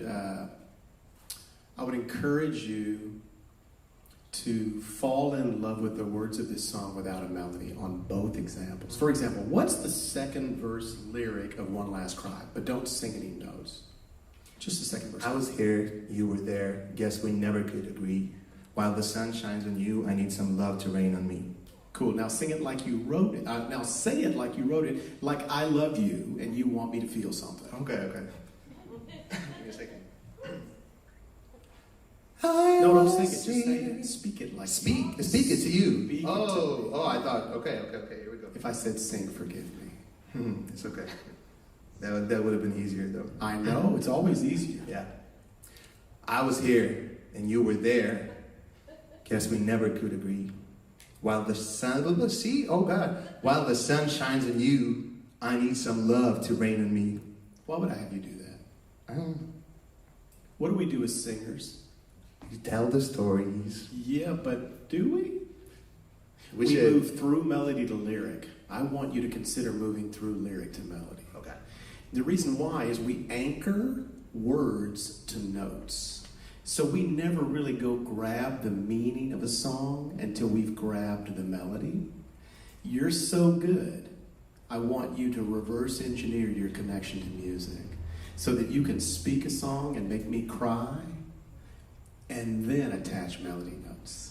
encourage you to fall in love with the words of this song without a melody on both examples. For example, what's the second verse lyric of One Last Cry? But don't sing any notes. Just the second verse. I was here, you were there. Guess we never could agree. While the sun shines on you, I need some love to rain on me. Cool. Now sing it like you wrote it. Now say it like you wrote it, like I love you and you want me to feel something. Okay. Give me a second. No, don't sing it. Just say it. Speak it like Speak it to you. Speak it I thought. Okay. Here we go. If I said sing, forgive me. It's okay. That would have been easier though. I know. It's always easier. Yeah. I was here and you were there. Guess we never could agree. While the sun, while the sun shines on you, I need some love to rain on me. Why would I have you do that? What do we do as singers? You tell the stories. Yeah, but do we? We move through melody to lyric. I want you to consider moving through lyric to melody. Okay. The reason why is we anchor words to notes. So we never really go grab the meaning of a song until we've grabbed the melody. You're so good. I want you to reverse engineer your connection to music so that you can speak a song and make me cry and then attach melody notes.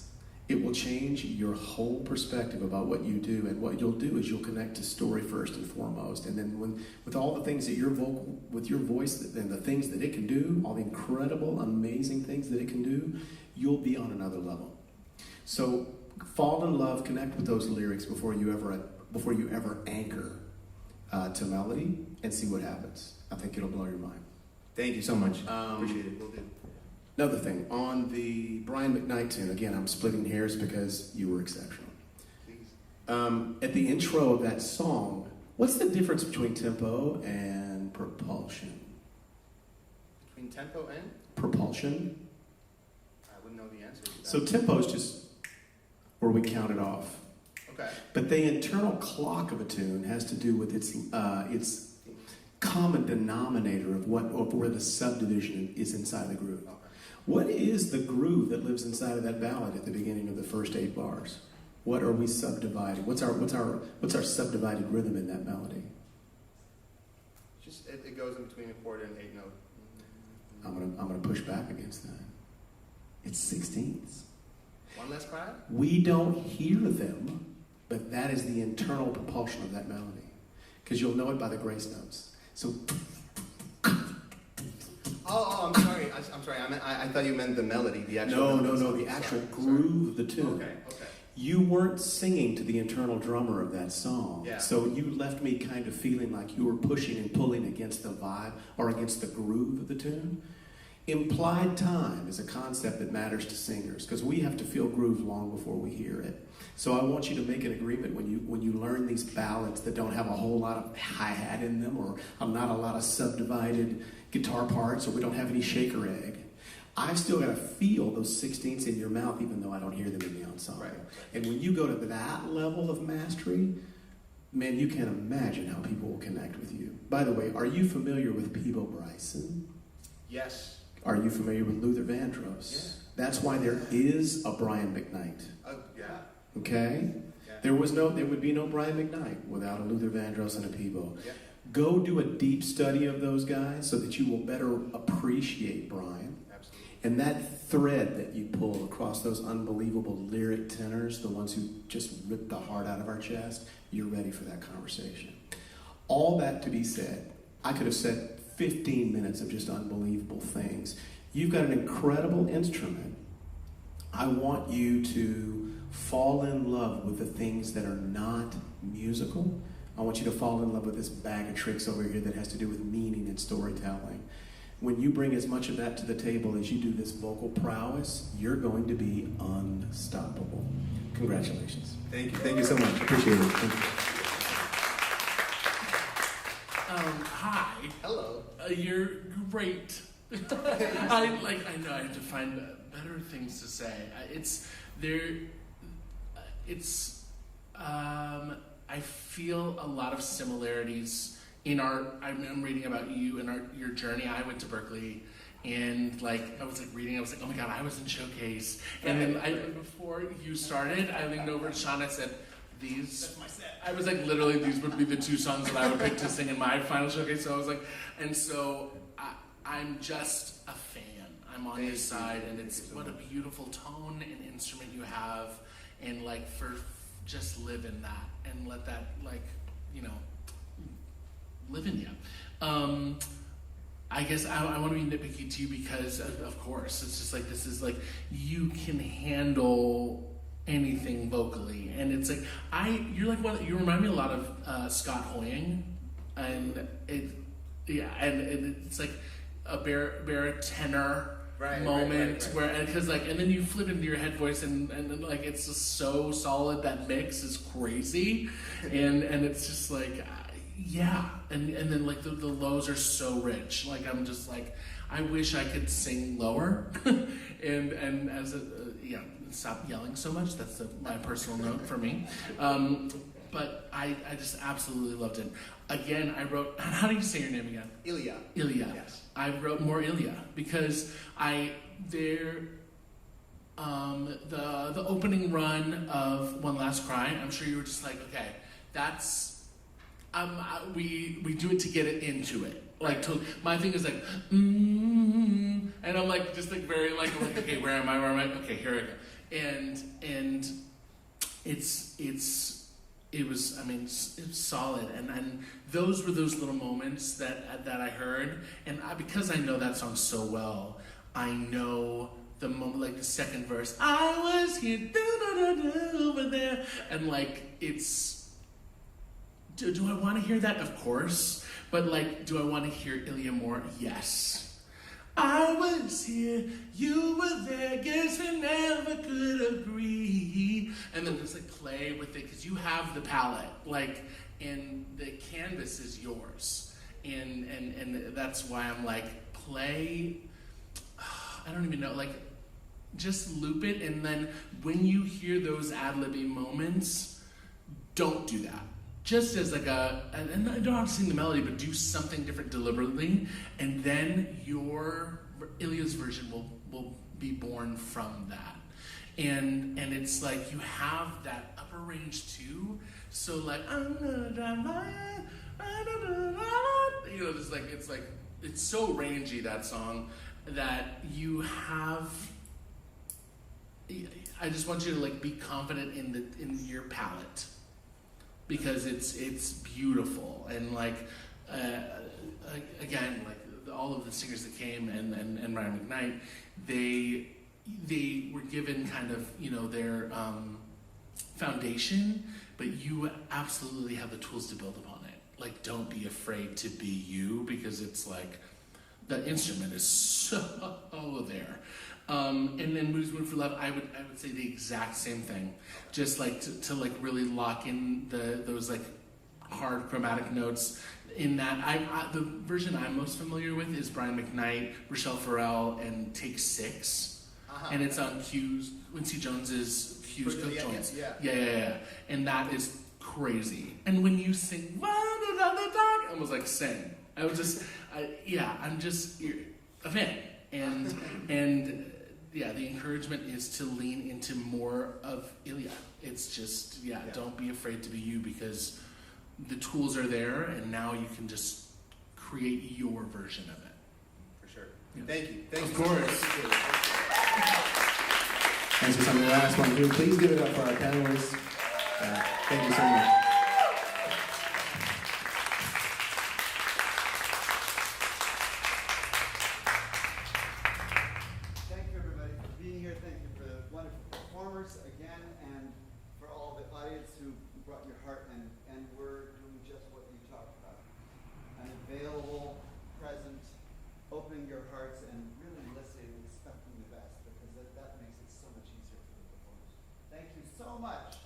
It will change your whole perspective about what you do, and what you'll do is you'll connect to story first and foremost, and then with all the things that with your voice and the things that it can do, all the incredible, amazing things that it can do, you'll be on another level. So fall in love, connect with those lyrics before you ever anchor to melody, and see what happens. I think it'll blow your mind. Thank you so much. Appreciate it. Will do. Another thing, on the Brian McKnight tune, again, I'm splitting hairs because you were exceptional. Please. At the intro of that song, what's the difference between tempo and propulsion? Between tempo and? Propulsion. I wouldn't know the answer to that. So tempo is just where we count it off. Okay. But the internal clock of a tune has to do with its common denominator of where the subdivision is inside the groove. Okay. What is the groove that lives inside of that ballad at the beginning of the first 8 bars? What are we subdividing? What's our subdivided rhythm in that melody? Just it goes in between a quarter and 8 note. I'm gonna push back against that. It's 16ths. One less cry? We don't hear them, but that is the internal propulsion of that melody. Because you'll know it by the grace notes. So. I'm sorry. I'm sorry. I thought you meant the melody, the actual. No. The actual groove of the tune. Okay. You weren't singing to the internal drummer of that song. Yeah. So you left me kind of feeling like you were pushing and pulling against the vibe or against the groove of the tune. Implied time is a concept that matters to singers because we have to feel groove long before we hear it. So I want you to make an agreement when you learn these ballads that don't have a whole lot of hi-hat in them or not a lot of subdivided guitar parts or we don't have any shaker egg. I've still got to feel those 16ths in your mouth even though I don't hear them in the ensemble. Right. And when you go to that level of mastery, man, you can't imagine how people will connect with you. By the way, are you familiar with Peebo Bryson? Yes. Are you familiar with Luther Vandross? Yeah. That's why there is a Brian McKnight. Yeah. Okay? Yeah. There would be no Brian McKnight without a Luther Vandross and a Peebo. Yeah. Go do a deep study of those guys so that you will better appreciate Brian. Absolutely. And that thread that you pull across those unbelievable lyric tenors, the ones who just rip the heart out of our chest, you're ready for that conversation. All that to be said, I could have said 15 minutes of just unbelievable things. You've got an incredible instrument. I want you to fall in love with the things that are not musical. I want you to fall in love with this bag of tricks over here that has to do with meaning and storytelling. when you bring as much of that to the table as you do this vocal prowess, you're going to be unstoppable. Congratulations. Thank you so much. Appreciate it. Thank you. Hi. Hello. You're great. I know I have to find better things to say. I feel a lot of similarities in I'm reading about you and your journey. I went to Berkeley, and I was reading. I was like, oh my God, I was in Showcase. And then before you started, I leaned over to Sean. I said, these. I was literally, these would be the 2 songs that I would pick to sing in my final Showcase. So I was I'm just a fan. I'm on your side, and it's what a beautiful tone and instrument you have, and just live in that and let that live in you. I guess I want to be nitpicky too because of course it's just this is you can handle anything vocally, and it's you remind me a lot of Scott Hoying, and it's a baritone moment where and then you flip into your head voice and it's just so solid. That mix is crazy, and it's just yeah, and then the lows are so rich. I'm just I wish I could sing lower, and as stop yelling so much. That's my personal note for me. But I just absolutely loved it. Again, I wrote. How do you say your name again? Ilya. Ilya. Yes. I wrote more Ilya because the opening run of One Last Cry. I'm sure you were just okay, that's we do it to get it into it. My thing is and I'm just very okay, where am I? Okay, here I go. And it was solid, and those were those little moments that I heard, and because I know that song so well, I know the moment, the second verse, I was here over there, and it's, do I want to hear that? Of course, but do I want to hear Ilya more? Yes. I was here, you were there, guess we never could agree. And then just play with it, because you have the palette, and the canvas is yours. And that's why I'm play, I don't even know, just loop it, and then when you hear those ad-libbing moments, don't do that. Just as and I don't have to sing the melody, but do something different deliberately, and then Ilya's version will be born from that. And it's you have that upper range too, so I'm gonna drive my it's so rangy, that song, that you have. I just want you to be confident in your palette, because it's beautiful, and again, all of the singers that came and Ryan McKnight, they were given kind of their foundation, but you absolutely have the tools to build upon it. Don't be afraid to be you, because it's the instrument is so there. And then Mood for Love, I would say the exact same thing. Just to really lock in those hard chromatic notes. In that, the version I'm most familiar with is Brian McKnight, Rochelle Farrell, and Take 6, and it's on Quincy Jones's Q's Cook Joints. Yeah. And that is crazy. And when you sing, I almost sing. I'm just a fan. And the encouragement is to lean into more of Ilya. It's just, don't be afraid to be you, because the tools are there, and now you can just create your version of it. For sure. Yeah. Thank you. Of course. Thanks for coming to the last one here. Please give it up for our panelists. Thank you so much. Thank you, everybody, for being here. Thank you for the wonderful performers again, and for all the audience who brought your heart, and we're doing just what you talked about. An available, present, opening your so much.